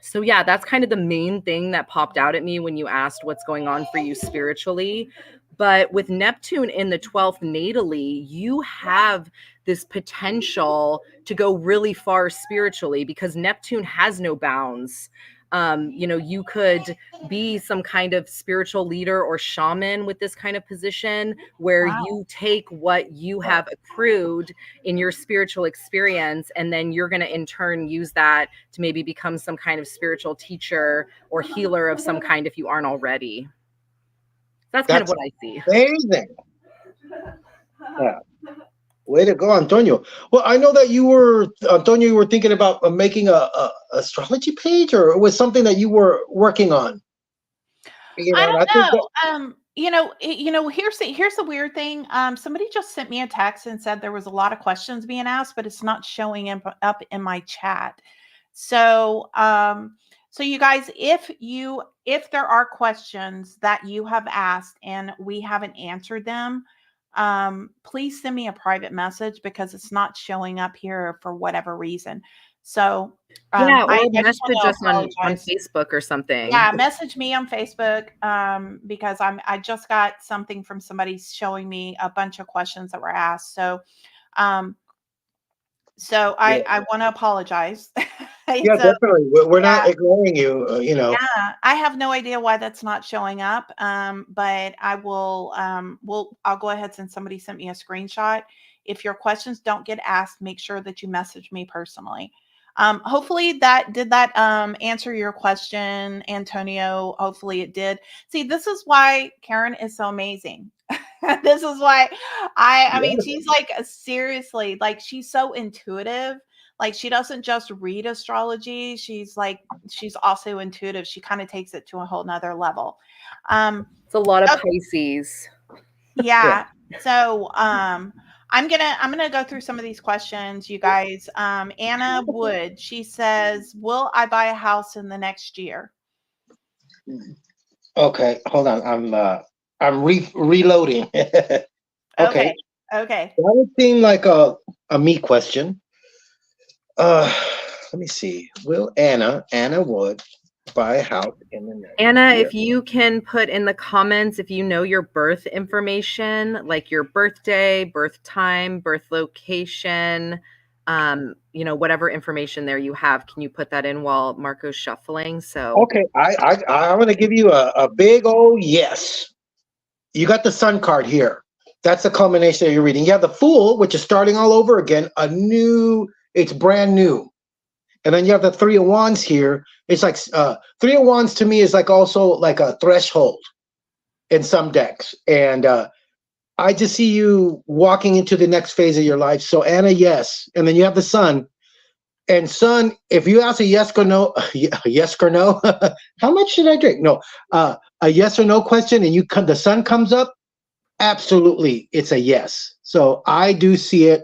S3: So yeah, that's kind of the main thing that popped out at me when you asked what's going on for you spiritually. But with Neptune in the 12th natally, you have this potential to go really far spiritually because Neptune has no bounds. You could be some kind of spiritual leader or shaman with this kind of position where
S1: Wow.
S3: you take what you have accrued in your spiritual experience, and then you're going to in turn use that to maybe become some kind of spiritual teacher or healer of some kind if you aren't already. That's kind of
S2: That's
S3: what I see.
S2: amazing. Yeah. Way to go, Antonio. Well, I know that Antonio, you were thinking about making a astrology page, or it was something that you were working on.
S1: I
S2: And I
S1: don't
S2: think
S1: know. Here's the weird thing. Somebody just sent me a text and said there was a lot of questions being asked, but it's not showing up in my chat. So, so you guys, if there are questions that you have asked and we haven't answered them, please send me a private message because it's not showing up here for whatever reason. So,
S3: Yeah, or
S1: I just want
S3: message
S1: to
S3: us on
S1: apologize.
S3: Facebook or something.
S1: Yeah, message me on Facebook because I just got something from somebody showing me a bunch of questions that were asked. Um, so
S2: yeah,
S1: I want to apologize.
S2: yeah,
S1: So
S2: definitely. We're not
S1: yeah,
S2: ignoring you.
S1: yeah, I have no idea why that's not showing up. But I will I'll go ahead since somebody sent me a screenshot. If your questions don't get asked, make sure that you message me personally. Hopefully that did that answer your question, Antonio. Hopefully it did. See, this is why Karen is so amazing. This is why I mean, she's like seriously, like she's so intuitive. Like she doesn't just read astrology. She's also intuitive. She kind of takes it to a whole nother level.
S3: It's a lot of Pisces.
S1: Yeah. So I'm gonna go through some of these questions, you guys. Anna Wood, she says, "Will I buy a house in the next year?"
S2: Okay, hold on. I'm reloading. Okay.
S1: Okay.
S2: That would seem like a me question. Let me see. Will Anna Wood buy a house in the next
S3: Anna,
S2: year?
S3: if you can put in the comments, if you know your birth information, like your birthday, birth time, birth location, whatever information there you have, can you put that in while Marco's shuffling? So
S2: okay, I want to give you a big old yes. You got the Sun card here. That's the culmination of your reading. You have the Fool, which is starting all over again. It's brand new. And then you have the Three of Wands here. It's like Three of Wands to me is like also like a threshold in some decks. And I just see you walking into the next phase of your life. So Anna, yes. And then you have the Sun. And Sun, if you ask a yes or no, yes or no, how much should I drink? No, a yes or no question, and the Sun comes up. Absolutely, it's a yes. So I do see it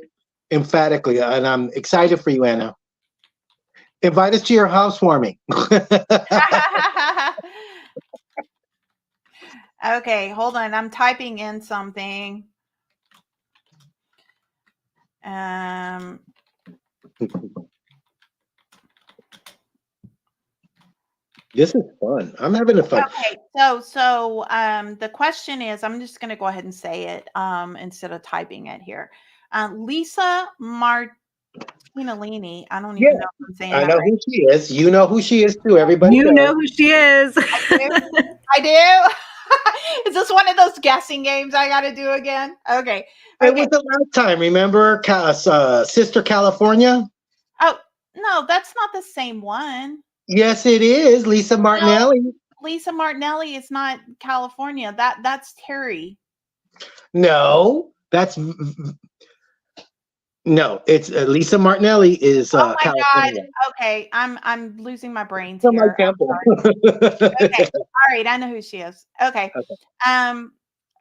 S2: emphatically, and I'm excited for you, Anna. Invite us to your housewarming.
S1: Okay, hold on. I'm typing in something.
S2: This is fun. I'm having a fun.
S1: Okay, so the question is, I'm just going to go ahead and say it instead of typing it here. Lisa Martinellini. I don't even know if I'm saying
S2: I
S1: that
S2: know
S1: right.
S2: who she is. You know who she is too. Everybody
S3: you
S2: does.
S3: know who she is.
S1: I do. Is this one of those guessing games I got to do again? Okay.
S2: It was the last time. Remember, Sister California?
S1: Oh no, that's not the same one.
S2: Yes, it is. Lisa Martinelli.
S1: No, Lisa Martinelli is not California. That's Terry.
S2: No, it's Lisa Martinelli is
S1: Oh my
S2: California.
S1: God. Okay, I'm losing my brains
S2: From my
S1: here.
S2: temple.
S1: Okay. All right, I know who she is. Okay.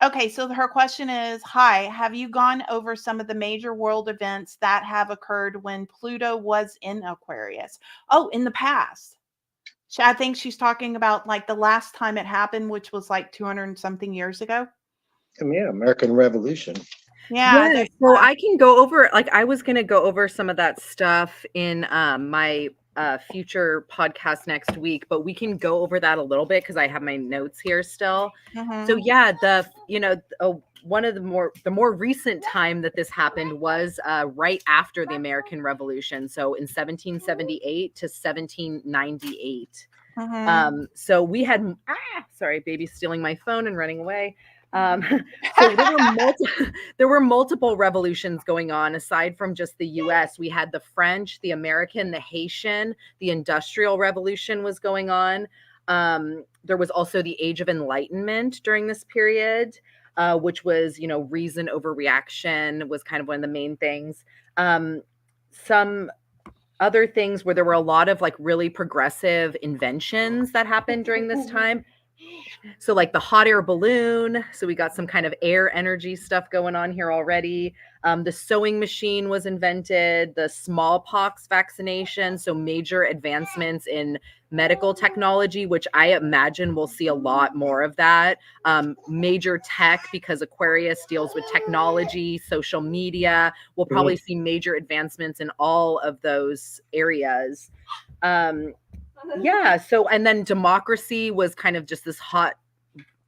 S1: Okay, so her question is, hi, have you gone over some of the major world events that have occurred when Pluto was in Aquarius? Oh, in the past. I think she's talking about like the last time it happened, which was like 200 and something years ago.
S2: Yeah, American Revolution.
S1: Yeah.
S3: So I can go over, like I was going to go over some of that stuff in my future podcast next week, but we can go over that a little bit because I have my notes here still. So yeah, one of the more recent time that this happened was right after the American Revolution. So in 1778 to 1798. So we had, sorry, baby's stealing my phone and running away. So there were multiple revolutions going on aside from just the US. We had the French, the American, the Haitian, the Industrial Revolution was going on. There was also the Age of Enlightenment during this period, which was, reason over reaction was kind of one of the main things. Some other things where there were a lot of like really progressive inventions that happened during this time. So like the hot air balloon. So we got some kind of air energy stuff going on here already. The sewing machine was invented, the smallpox vaccination. So major advancements in medical technology, which I imagine we'll see a lot more of that. Major tech, because Aquarius deals with technology, social media. We'll probably see major advancements in all of those areas. Yeah. So, and then democracy was kind of just this hot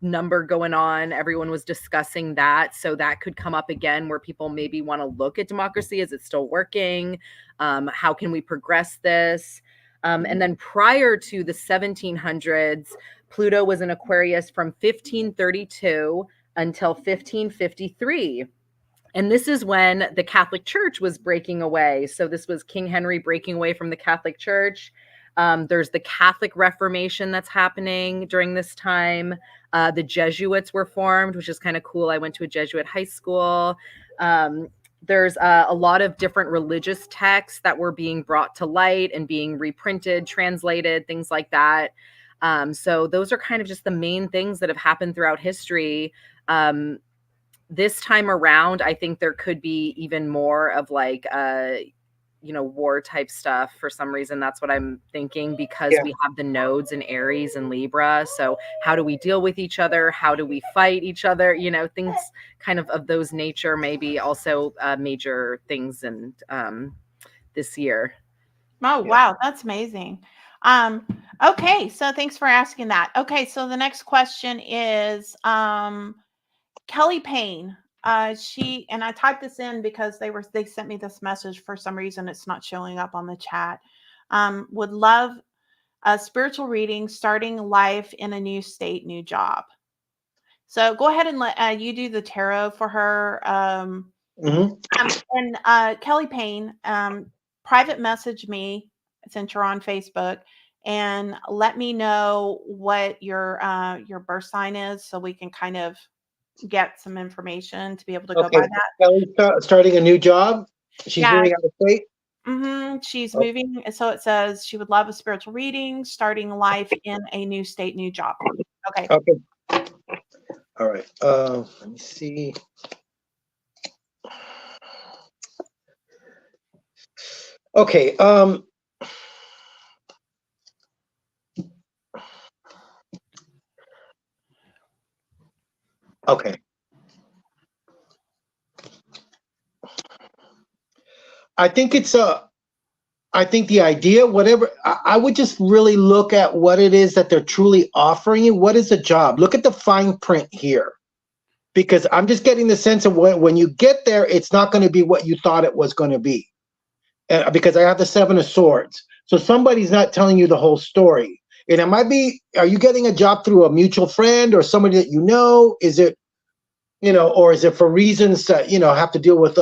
S3: number going on. Everyone was discussing that. So that could come up again where people maybe want to look at democracy. Is it still working? How can we progress this? And then prior to the 1700s, Pluto was in Aquarius from 1532 until 1553. And this is when the Catholic Church was breaking away. So this was King Henry breaking away from the Catholic Church. There's the Catholic Reformation that's happening during this time. The Jesuits were formed, which is kind of cool. I went to a Jesuit high school. There's a lot of different religious texts that were being brought to light and being reprinted, translated, things like that. So those are kind of just the main things that have happened throughout history. This time around, I think there could be even more of like, war type stuff for some reason. That's what I'm thinking, because we have the nodes in Aries and Libra. So how do we deal with each other? How do we fight each other? Things kind of those nature, maybe also major things in this year.
S1: Oh, wow. That's amazing. Okay. So thanks for asking that. Okay. So the next question is, Kelly Payne, and I typed this in because they sent me this message. For some reason, it's not showing up on the chat. Would love a spiritual reading, starting life in a new state, new job. So go ahead and let you do the tarot for her. And Kelly Payne, private message me since you're on Facebook, and let me know what your birth sign is, so we can kind of get some information to be able to go by that.
S2: Kelly's starting a new job. She's moving out of state.
S1: She's moving. So it says she would love a spiritual reading, starting life in a new state, new job. Okay.
S2: All right. Let me see. Okay. Okay. I think the idea, whatever, I would just really look at what it is that they're truly offering you. What is the job? Look at the fine print here, because I'm just getting the sense of when you get there, it's not going to be what you thought it was going to be. Because I have the 7 of Swords. So somebody's not telling you the whole story. And it might be, are you getting a job through a mutual friend or somebody that you know? Is it, or is it for reasons that, have to deal with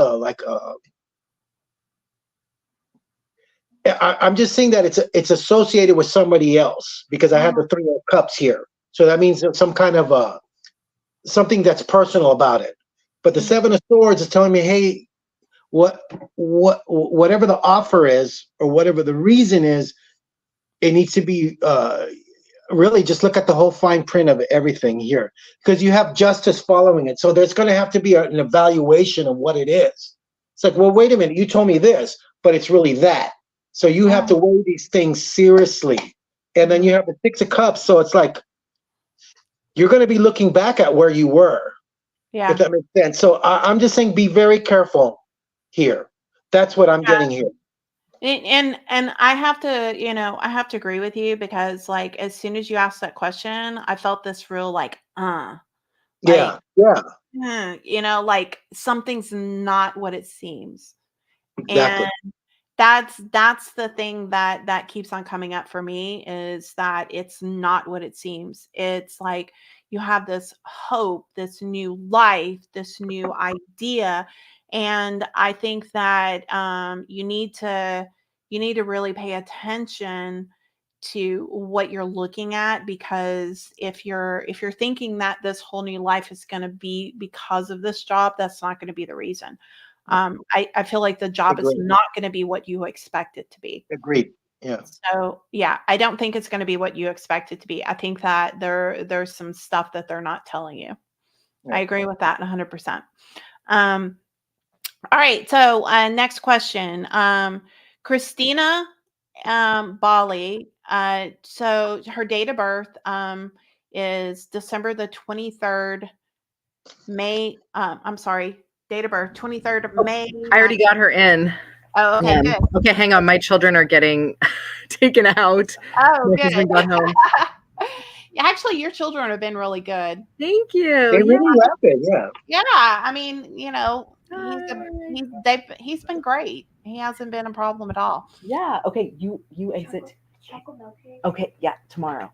S2: I'm just saying that it's associated with somebody else, because I have the 3 of Cups here. So that means there's some kind of something that's personal about it. But the 7 of Swords is telling me, hey, whatever the offer is, or whatever the reason is, it needs to be really just look at the whole fine print of everything here, because you have justice following it. So there's going to have to be an evaluation of what it is. It's like, well, wait a minute, you told me this, but it's really that. So you have to weigh these things seriously. And then you have the 6 of Cups. So it's like, you're going to be looking back at where you were. Yeah. If that makes sense. So I'm just saying, be very careful here. That's what I'm getting here.
S1: And I have to agree with you, because like, as soon as you asked that question, I felt this real like something's not what it seems.
S2: Exactly.
S1: And that's the thing that keeps on coming up for me, is that it's not what it seems. It's like you have this hope, this new life, this new idea. And I think that you need to really pay attention to what you're looking at, because if you're thinking that this whole new life is going to be because of this job, that's not going to be the reason. I feel like the job is not going to be what you expect it to be.
S2: Agreed. Yeah.
S1: So I don't think it's going to be what you expect it to be. I think that there's some stuff that they're not telling you. Yeah. I agree with that 100%. All right. So next question. Christina Bali. So her date of birth is December the 23rd, May. I'm sorry. Date of birth, 23rd of May.
S3: I already got her in.
S1: Oh, okay, good.
S3: Okay, hang on. My children are getting taken out.
S1: Oh, good.
S3: Husband got home.
S1: Actually, your children have been really good.
S3: Thank you.
S2: They really love it, yeah.
S1: Yeah, I mean, he's been great. He hasn't been a problem at all.
S3: Yeah. Okay, you exit. Okay, yeah, tomorrow.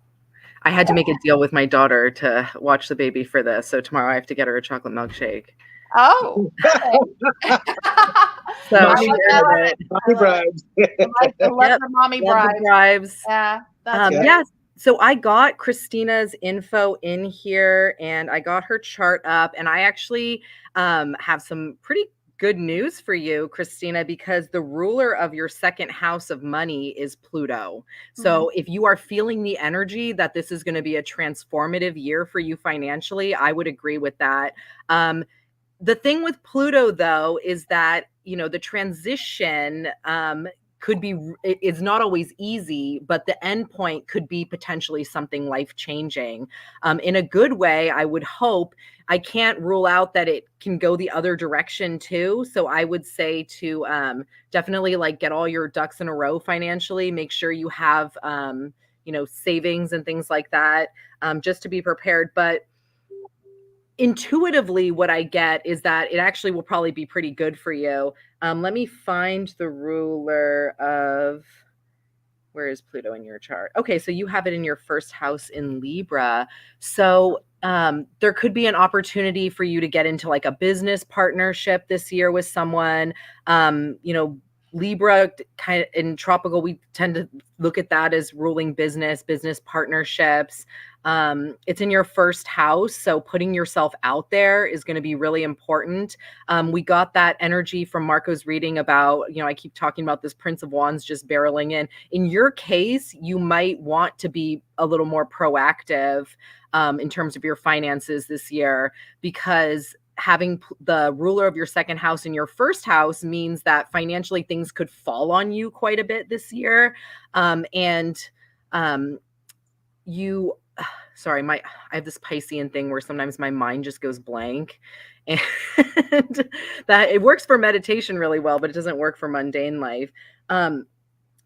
S3: I had to make a deal with my daughter to watch the baby for this, so tomorrow I have to get her a chocolate milkshake.
S1: Oh.
S3: So
S1: I
S3: she
S1: love
S3: earned
S1: it.
S3: it.
S2: Mommy bribes.
S1: I love
S3: Yep.
S1: the mommy
S3: Love the
S1: bribes.
S3: bribes.
S1: Yeah, that's
S2: Yeah.
S1: great.
S3: Yeah. So I got Christina's info in here and I got her chart up, and I actually have some pretty good news for you, Christina, because the ruler of your second house of money is Pluto. So if you are feeling the energy that this is going to be a transformative year for you financially, I would agree with that. The thing with Pluto, though, is that, you know, the transition could be, it's not always easy, but the end point could be potentially something life changing. In a good way, I would hope. I can't rule out that it can go the other direction too. So I would say to definitely like get all your ducks in a row financially. Make sure you have, you know, savings and things like that, just to be prepared. But intuitively, what I get is that it actually will probably be pretty good for you. Let me find the ruler of, where is Pluto in your chart? Okay, so you have it in your first house in Libra. So there could be an opportunity for you to get into like a business partnership this year with someone. You know, Libra kind of in tropical, we tend to look at that as ruling business partnerships. It's in your first house, so putting yourself out there is going to be really important. We got that energy from Marco's reading about, you know, I keep talking about this Prince of Wands just barreling in. In your case, you might want to be a little more proactive in terms of your finances this year, because having the ruler of your second house in your first house means that financially things could fall on you quite a bit this year. And you, sorry, I have this Piscean thing where sometimes my mind just goes blank, and that it works for meditation really well, but it doesn't work for mundane life.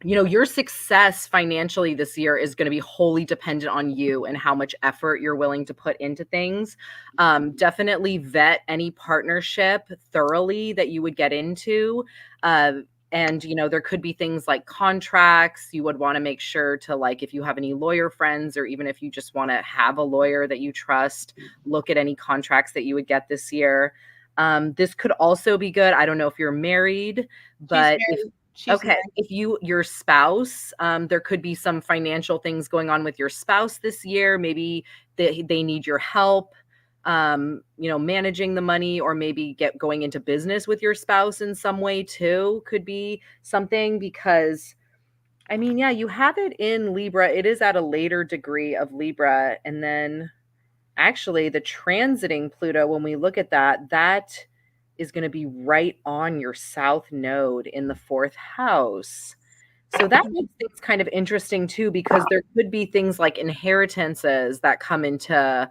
S3: You know, your success financially this year is going to be wholly dependent on you and how much effort you're willing to put into things. Definitely vet any partnership thoroughly that you would get into. And, you know, there could be things like contracts. You would want to make sure to, like, if you have any lawyer friends, or even if you just want to have a lawyer that you trust, look at any contracts that you would get this year. This could also be good. I don't know if you're married, but if your spouse, there could be some financial things going on with your spouse this year. Maybe they need your help, you know, managing the money, or maybe going into business with your spouse in some way too, could be something. Because I mean, yeah, you have it in Libra. It is at a later degree of Libra. And then actually the transiting Pluto, when we look at that, that is going to be right on your south node in the fourth house. So that makes things kind of interesting too, because there could be things like inheritances that come into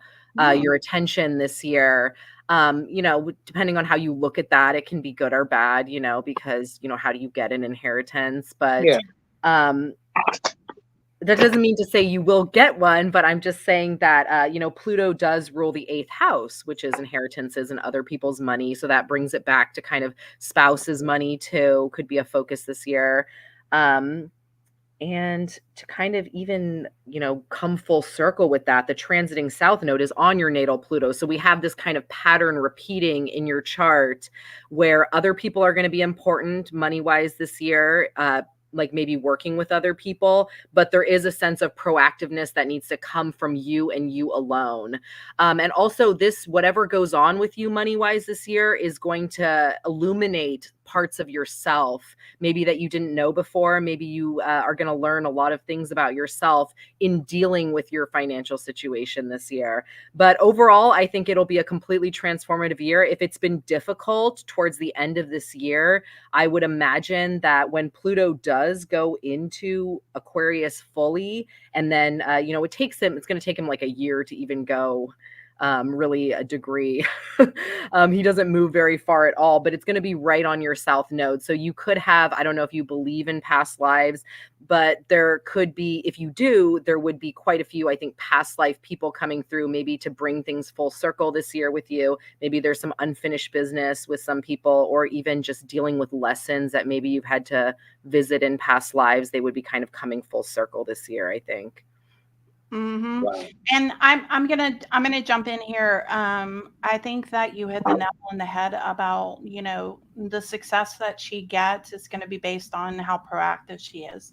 S3: your attention this year. You know, depending on how you look at that, it can be good or bad, you know, because, you know, how do you get an inheritance? But
S2: Yeah.
S3: that doesn't mean to say you will get one, but I'm just saying that, you know, Pluto does rule the eighth house, which is inheritances and other people's money. So that brings it back to kind of spouse's money too, could be a focus this year. And to kind of even, you know, come full circle with that, the transiting south node is on your natal Pluto. So we have this kind of pattern repeating in your chart where other people are going to be important money-wise this year, like maybe working with other people, but there is a sense of proactiveness that needs to come from you and you alone. And also this, whatever goes on with you money-wise this year, is going to illuminate parts of yourself, maybe that you didn't know before. Maybe you are going to learn a lot of things about yourself in dealing with your financial situation this year. But overall, I think it'll be a completely transformative year. If it's been difficult towards the end of this year, I would imagine that when Pluto does go into Aquarius fully, and then, you know, it's going to take him like a year to even go really a degree. He doesn't move very far at all, but it's going to be right on your south node. So you could have, I don't know if you believe in past lives, but there could be, if you do, there would be quite a few, I think, past life people coming through, maybe to bring things full circle this year with you. Maybe there's some unfinished business with some people, or even just dealing with lessons that maybe you've had to visit in past lives. They would be kind of coming full circle this year, I think.
S1: Hmm.
S2: Wow.
S1: And I'm gonna jump in here. I think that you hit the nail on the head about, the success that she gets is going to be based on how proactive she is.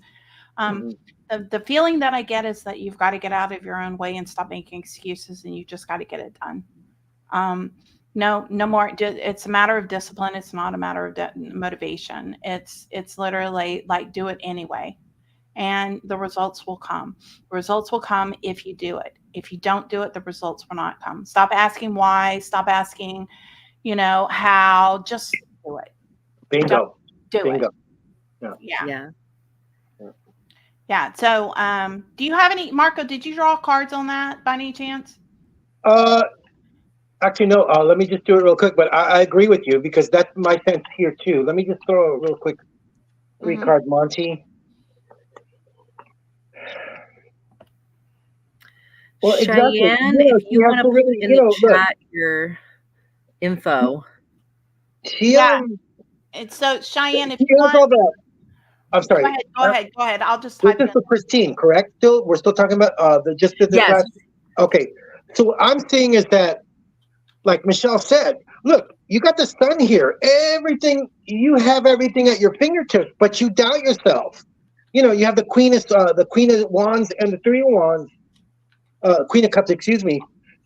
S1: Um,
S2: Mhm.
S1: the feeling that I get is that you've got to get out of your own way and stop making excuses, and you just got to get it done. Um, no more. It's a matter of discipline. It's not a matter of motivation. It's literally like do it anyway, and the results will come. The results will come if you do it. If you don't do it, the results will not come. Stop asking why. Stop asking, how. Just do it. Just
S2: Bingo.
S1: do
S2: Bingo.
S1: it. Yeah.
S3: Yeah.
S1: Yeah. So, do you have any, Marco? Did you draw cards on that by any chance?
S2: Uh, Actually, no. Let me just do it real quick. But I agree with you because that's my sense here too. Let me just throw a real quick three
S1: Mhm.
S2: card Monty. Well, exactly.
S3: Cheyenne,
S2: Yeah,
S3: if
S2: she
S3: you
S2: has
S3: want
S2: to
S3: to put
S2: really,
S3: in the
S2: look.
S3: chat your info.
S2: She
S1: Yeah. And so, Cheyenne, if
S2: she
S1: you
S2: has
S1: want,
S2: all that. I'm
S1: go
S2: sorry.
S1: ahead. Go ahead. Go ahead. I'll just
S2: This
S1: type
S2: is
S1: it
S2: for Christine, correct? Still, we're still talking about this
S3: Yes.
S2: last. Okay. So what I'm seeing is that, like Michelle said, look, you got the sun here. You have everything at your fingertips, but you doubt yourself. You have the Queen of Wands and the Three of Wands, Queen of Cups, excuse me.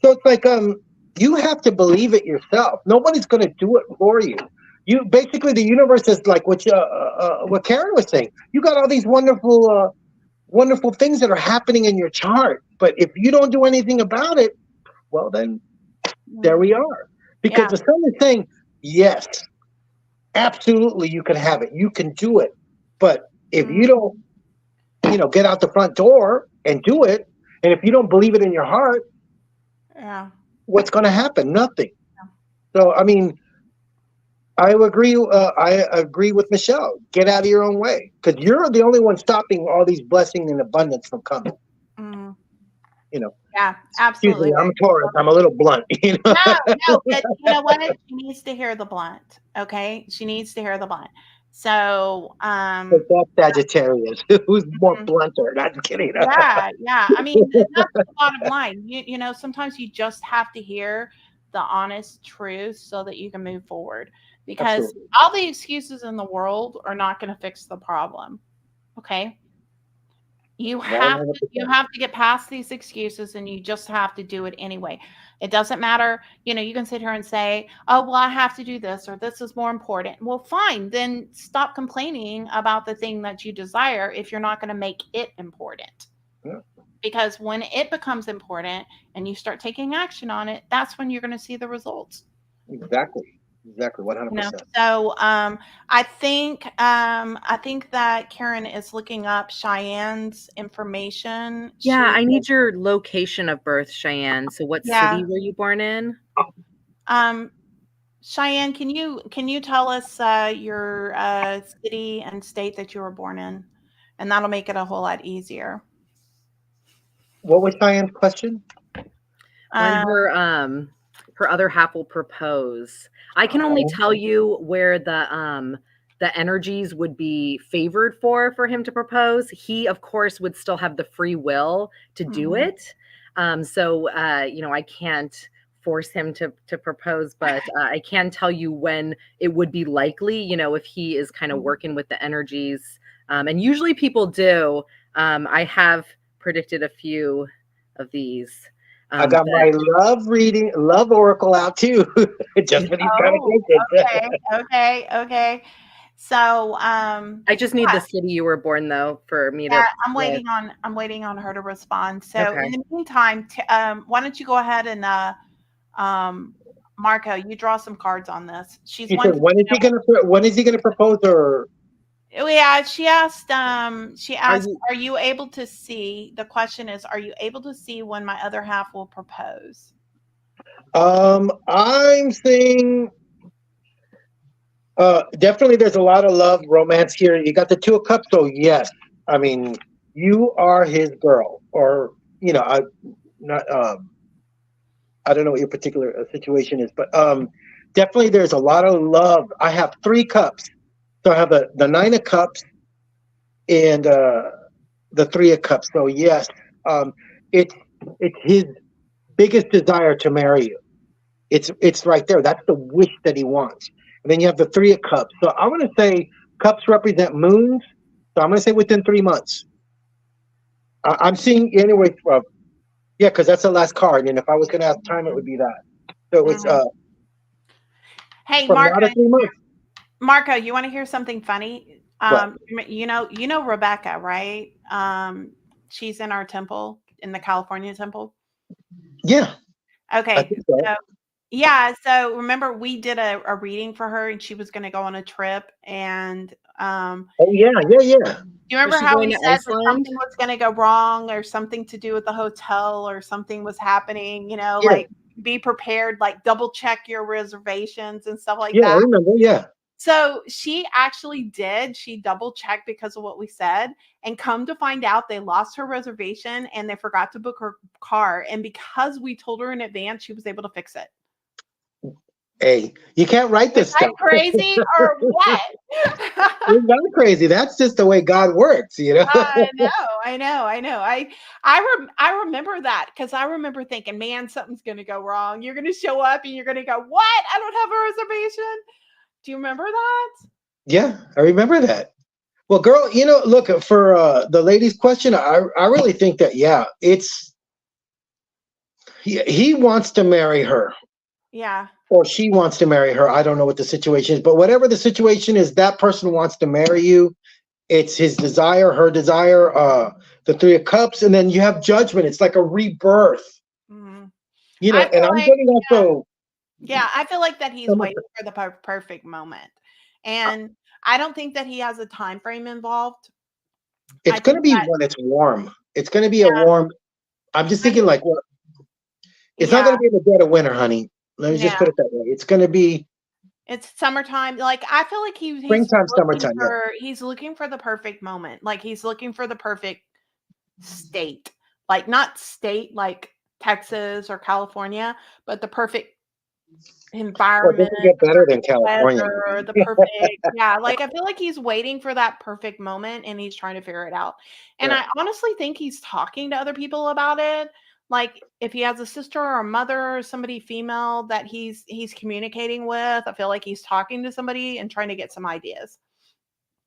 S2: So it's like you have to believe it yourself. Nobody's going to do it for you. You basically the universe is like what Karen was saying. You got all these wonderful things that are happening in your chart, but if you don't do anything about it, well then there
S1: in.
S2: we are. Because
S1: Yeah.
S2: the sun is saying, yes, absolutely you can have it. You can do it. But if you don't, get out the front door and do it, and if you don't believe it in your heart,
S1: Yeah.
S2: what's going to happen? Nothing. So, I mean, I agree with Michelle. Get out of your own way because you're the only one stopping all these blessings and abundance from coming.
S1: Mhm.
S2: You know,
S1: Yeah.
S2: excuse me,
S1: Absolutely.
S2: I'm Taurus. I'm a little blunt.
S1: No, no, but you know what? She needs to hear the blunt. Okay, she needs to hear the blunt. So,
S2: But that's Sagittarius. Who's more
S1: mhm.
S2: blunter? Not kidding.
S1: Yeah, yeah. I mean, that's the bottom line. Sometimes you just have to hear the honest truth so that you can move forward. Because
S2: Absolutely.
S1: all the excuses in the world are not going to fix the problem. Okay. You have to
S2: 100%.
S1: you have to get past these excuses and you just have to do it anyway. It doesn't matter, you can sit here and say, "Oh, well, I have to do this or this is more important." Well, fine, then stop complaining about the thing that you desire if you're not going to make it important.
S2: Yeah,
S1: Because when it becomes important and you start taking action on it, that's when you're going to see the results.
S2: exactly. Exactly. 100%.
S1: So I think that Karen is looking up Cheyenne's information.
S3: Yeah, I need your location of birth, Cheyenne. So what
S1: Yeah.
S3: city were you born in?
S1: Cheyenne, can you tell us your city and state that you were born in, and that'll make it a whole lot easier.
S2: What was Cheyenne's question?
S3: When her other half will propose. I can only tell you where the energies would be favored for him to propose. He, of course, would still have the free will to do it. So I can't force him to propose, but I can tell you when it would be likely, if he is kind of working with the energies. And usually people do. I have predicted a few of these.
S2: I got my love oracle out too. Just when he's kind of
S1: Okay. So
S3: I just need the city you were born though for me to.
S1: I'm waiting on her to respond. So
S3: Okay.
S1: in the meantime, why don't you go ahead and Marco, you draw some cards on this.
S2: She said, when is he gonna propose? Or
S1: yeah, she asked, are you able to see, the question is, are you able to see when my other half will propose?
S2: I'm saying definitely there's a lot of love, romance here. You got the Two of Cups, so yes. I mean, you are his girl, or I don't know what your particular situation is, but definitely there's a lot of love. I have 3 cups. So I have the 9 of Cups and the 3 of Cups. So yes, it's his biggest desire to marry you. It's right there. That's the wish that he wants. And then you have the Three of Cups. So I'm going to say cups represent moons. So I'm going to say within 3 months. I'm seeing anyway. Yeah, because that's the last card. And if I was going to ask time, it would be that. So it's
S1: Hey,
S2: from now to 3 months.
S1: Marco, you want to hear something funny?
S2: What?
S1: You know Rebecca, right? She's in our temple, in the California temple.
S2: Yeah. I
S1: Okay.
S2: think so.
S1: So, yeah. So remember, we did a reading for her, and she was going to go on a trip. And
S2: Oh yeah.
S1: do you remember
S3: she
S1: how
S3: going
S1: we
S3: to
S1: said that
S3: Iceland?
S1: something was going to go wrong, or something to do with the hotel, or something was happening?
S2: Yeah.
S1: Like be prepared, like double check your reservations and stuff like
S2: Yeah, I
S1: that.
S2: remember. Yeah.
S1: So she actually did. She double checked because of what we said, and come to find out, they lost her reservation and they forgot to book her car. And because we told her in advance, she was able to fix it.
S2: Hey, you can't write this
S1: Is that
S2: stuff.
S1: crazy or what?
S2: It's not crazy. That's just the way God works, you know.
S1: I know. I remember that, because I remember thinking, man, something's going to go wrong. You're going to show up and you're going to go, what? I don't have a reservation. Do you remember that?
S2: Yeah, I remember that. Well, girl, look, for the lady's question, I really think that, yeah, it's he wants to marry her,
S1: Yeah.
S2: or she wants to marry her. I don't know what the situation is, but whatever the situation is, that person wants to marry you. It's his desire, her desire, the Three of Cups, and then you have Judgment. It's like a rebirth,
S1: Mm-hmm.
S2: and I'm getting also.
S1: Yeah, I feel like that he's waiting for the perfect moment. And I don't think that he has a time frame involved.
S2: It's going to be when it's warm. It's going to be a warm. I'm just thinking like, well, it's not going to be in the dead of winter, honey. Let me just put it that way. It's going to be.
S1: It's summertime. Like, I feel like he's
S2: springtime, summertime.
S1: He's looking for the perfect moment. Like, he's looking for the perfect state. Like, not state like Texas or California, but the perfect environment.
S2: It doesn't get better than California.
S1: Weather, the perfect, yeah. Like, I feel like he's waiting for that perfect moment, and he's trying to figure it out. And I honestly think he's talking to other people about it. Like, if he has a sister or a mother or somebody female that he's communicating with, I feel like he's talking to somebody and trying to get some ideas.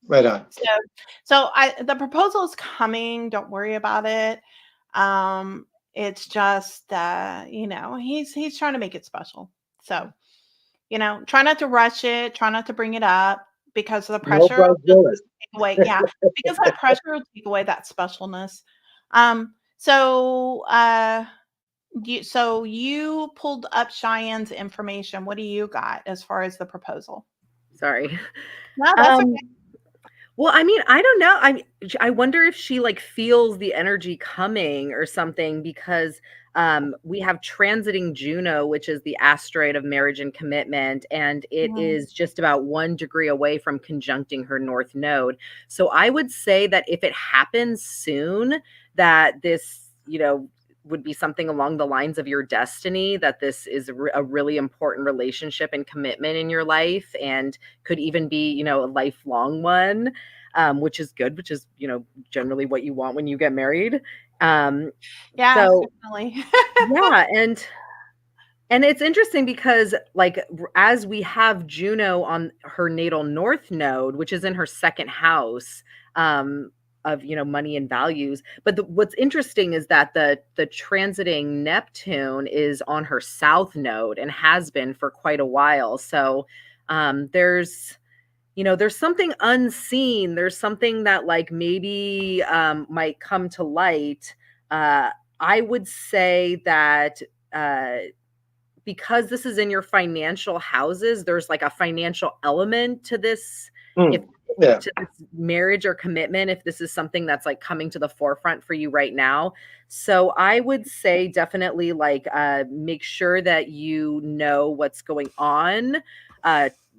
S2: Right on.
S1: So the proposal is coming. Don't worry about it. It's just he's trying to make it special. So, try not to rush it. Try not to bring it up, because the pressure will take away. Yeah, because that pressure will take away that specialness. So you pulled up Cheyenne's information. What do you got as far as the proposal?
S3: Sorry.
S1: No, that's okay.
S3: Well, I mean, I don't know. I wonder if she like feels the energy coming or something, because we have transiting Juno, which is the asteroid of marriage and commitment, and it is just about 1 degree away from conjuncting her north node. So I would say that if it happens soon, that this, would be something along the lines of your destiny, that this is a really important relationship and commitment in your life, and could even be, a lifelong one, which is good, which is, generally what you want when you get married.
S1: Yeah,
S3: so,
S1: definitely.
S3: yeah. And it's interesting because, like, as we have Juno on her natal north node, which is in her second house, of money and values, but what's interesting is that the transiting Neptune is on her south node and has been for quite a while. So there's something unseen. There's something that like maybe might come to light. I would say that because this is in your financial houses, there's like a financial element to this. To this marriage or commitment, if this is something that's like coming to the forefront for you right now. So I would say definitely like make sure that you know what's going on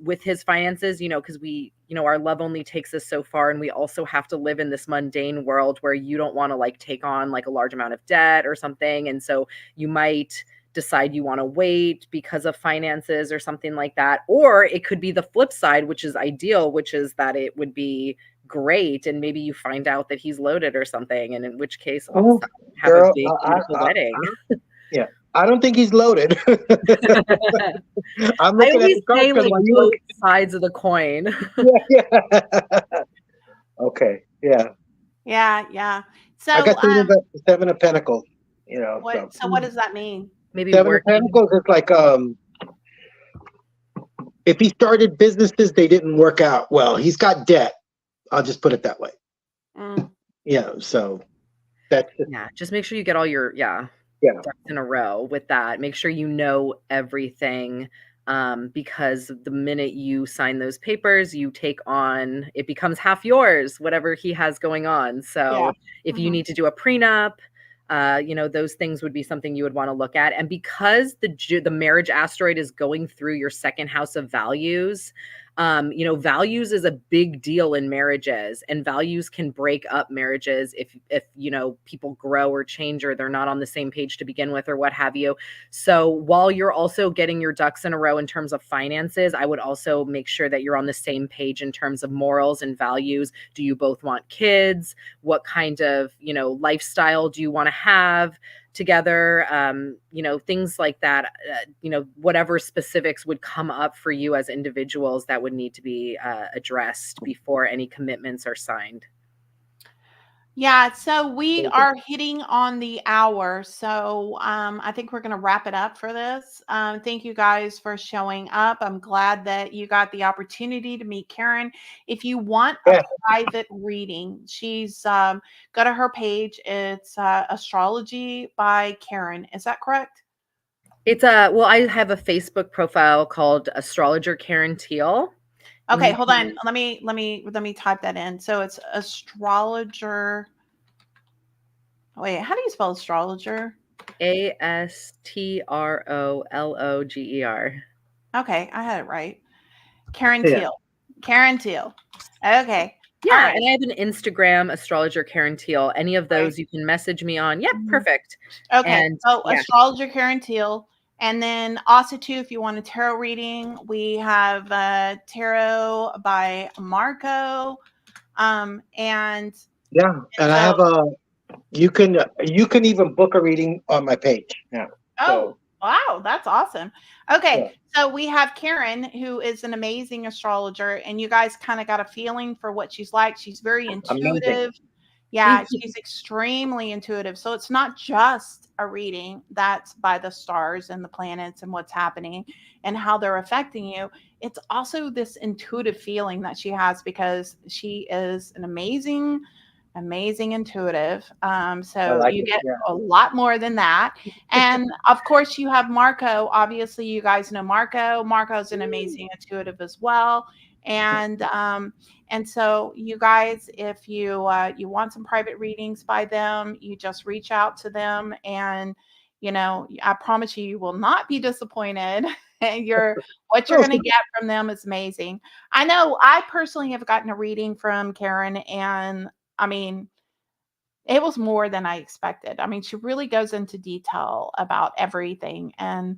S3: with his finances, because we, our love only takes us so far, and we also have to live in this mundane world where you don't want to like take on like a large amount of debt or something. And so you might decide you want to wait because of finances or something like that. Or it could be the flip side, which is ideal, which is that it would be great. And maybe you find out that he's loaded or something, and in which case
S2: Oh,
S3: have
S2: girl,
S3: a big beautiful wedding.
S2: yeah, I don't think he's loaded. I'm
S3: I
S2: looking at
S3: always
S2: the cards
S3: say
S2: because
S3: like
S2: while you
S3: both
S2: were,
S3: sides of the coin.
S2: yeah. Okay, yeah.
S1: Yeah.
S2: I
S1: So
S2: got the Seven of Pentacles, you know, so.
S1: what does that mean?
S3: Maybe
S2: Seven of
S3: working.
S2: Pentacles is like, if he started businesses, they didn't work out well. He's got debt. I'll just put it that way.
S1: Mm.
S2: Yeah, so that's
S3: Yeah, just make sure you get all your
S2: yeah.
S3: ducks in a row with that. Make sure you know everything, because the minute you sign those papers, you take on, it becomes half yours, whatever he has going on. So
S1: Yeah.
S3: if you need to do a prenup, those things would be something you would want to look at. And because the marriage asteroid is going through your second house of values, values is a big deal in marriages, and values can break up marriages if people grow or change, or they're not on the same page to begin with, or what have you. So while you're also getting your ducks in a row in terms of finances, I would also make sure that you're on the same page in terms of morals and values. Do you both want kids? What kind of lifestyle do you want to have together? Things like that. Whatever specifics would come up for you as individuals that would need to be addressed before any commitments are signed.
S1: Yeah, so we are hitting on the hour. So I think we're going to wrap it up for this. Thank you guys for showing up. I'm glad that you got the opportunity to meet Karen. If you want a private reading, she's go to her page. It's Astrology by Karen. Is that correct?
S3: It's I have a Facebook profile called Astrologer Karen Teal.
S1: Okay, hold on. Let me type that in. So it's Astrologer. Wait, how do you spell astrologer?
S3: ASTROLOGER.
S1: Okay, I had it right. Karen Teal. Karen Teal. Okay.
S3: Yeah, and I have an Instagram, Astrologer Karen Teal. Any of those you can message me on. Yep, perfect.
S1: Okay, so Astrologer Karen Teal. And then also, too, if you want a tarot reading, we have Tarot by Marco. And
S2: yeah, and I have you can even book a reading on my page now.
S1: Oh, wow, that's awesome. Okay, so we have Karen, who is an amazing astrologer, and you guys kind of got a feeling for what she's like. She's very intuitive. Amazing. Yeah, she's extremely intuitive. So it's not just a reading that's by the stars and the planets and what's happening and how they're affecting you. It's also this intuitive feeling that she has because she is an amazing intuitive. So you get a lot more than that. And of course you have Marco. Obviously you guys know Marco. Marco's an amazing intuitive as well. And so you guys, if you want some private readings by them, you just reach out to them, and I promise you will not be disappointed. And what you're going to get from them is amazing. I know I personally have gotten a reading from Karen, and I mean, it was more than I expected. I mean, she really goes into detail about everything. And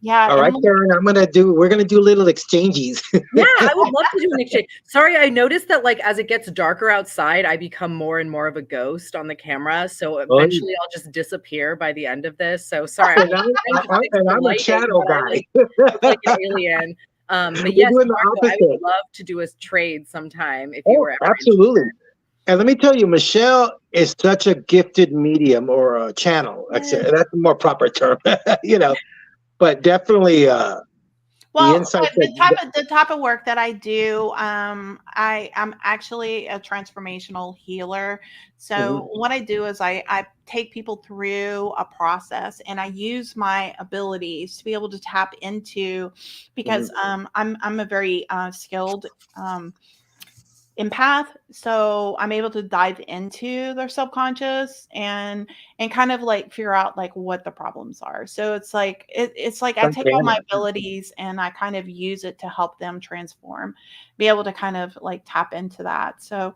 S1: yeah.
S2: All right, Karen, we're gonna do little exchanges.
S3: Yeah, I would love to do an exchange. Sorry, I noticed that as it gets darker outside, I become more and more of a ghost on the camera. So eventually I'll just disappear by the end of this. So sorry.
S2: I'm a shadow guy.
S3: Like an alien. But yes, Marco, I would love to do a trade sometime if you were ever
S2: absolutely. And let me tell you, Michelle is such a gifted medium or a channel. That's a more proper term, but definitely
S1: the type of work that I do, I'm actually a transformational healer. So what I do is I take people through a process, and I use my abilities to be able to tap into, because I'm a very skilled empath, so I'm able to dive into their subconscious and kind of figure out what the problems are. So it's like I take all my abilities and I kind of use it to help them transform, be able to kind of tap into that. So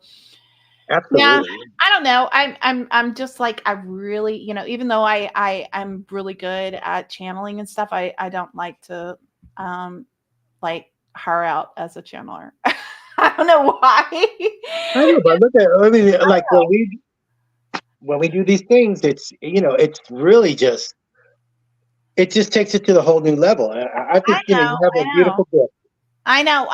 S2: absolutely.
S1: Yeah, I don't know. I'm just I really, even though I'm really good at channeling and stuff, I don't like to hire out as a channeler. I don't know why.
S2: I know, but look at, I mean, like when we do these things, it's, it's really just, it just takes it to the whole new level. I think, you have a beautiful gift.
S1: I know.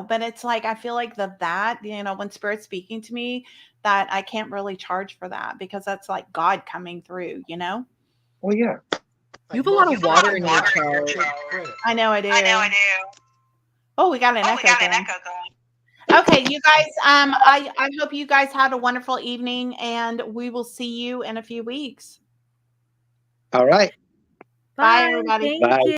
S1: But it's like, I feel like that, when Spirit's speaking to me, that I can't really charge for that because that's like God coming through,
S2: Well, yeah.
S3: You have a lot of water in your chart.
S1: I know I do. Oh, we got an echo going. Okay, you guys, I hope you guys had a wonderful evening, and we will see you in a few weeks.
S2: All right.
S1: Bye, everybody.
S3: Thank
S2: Bye.
S3: you.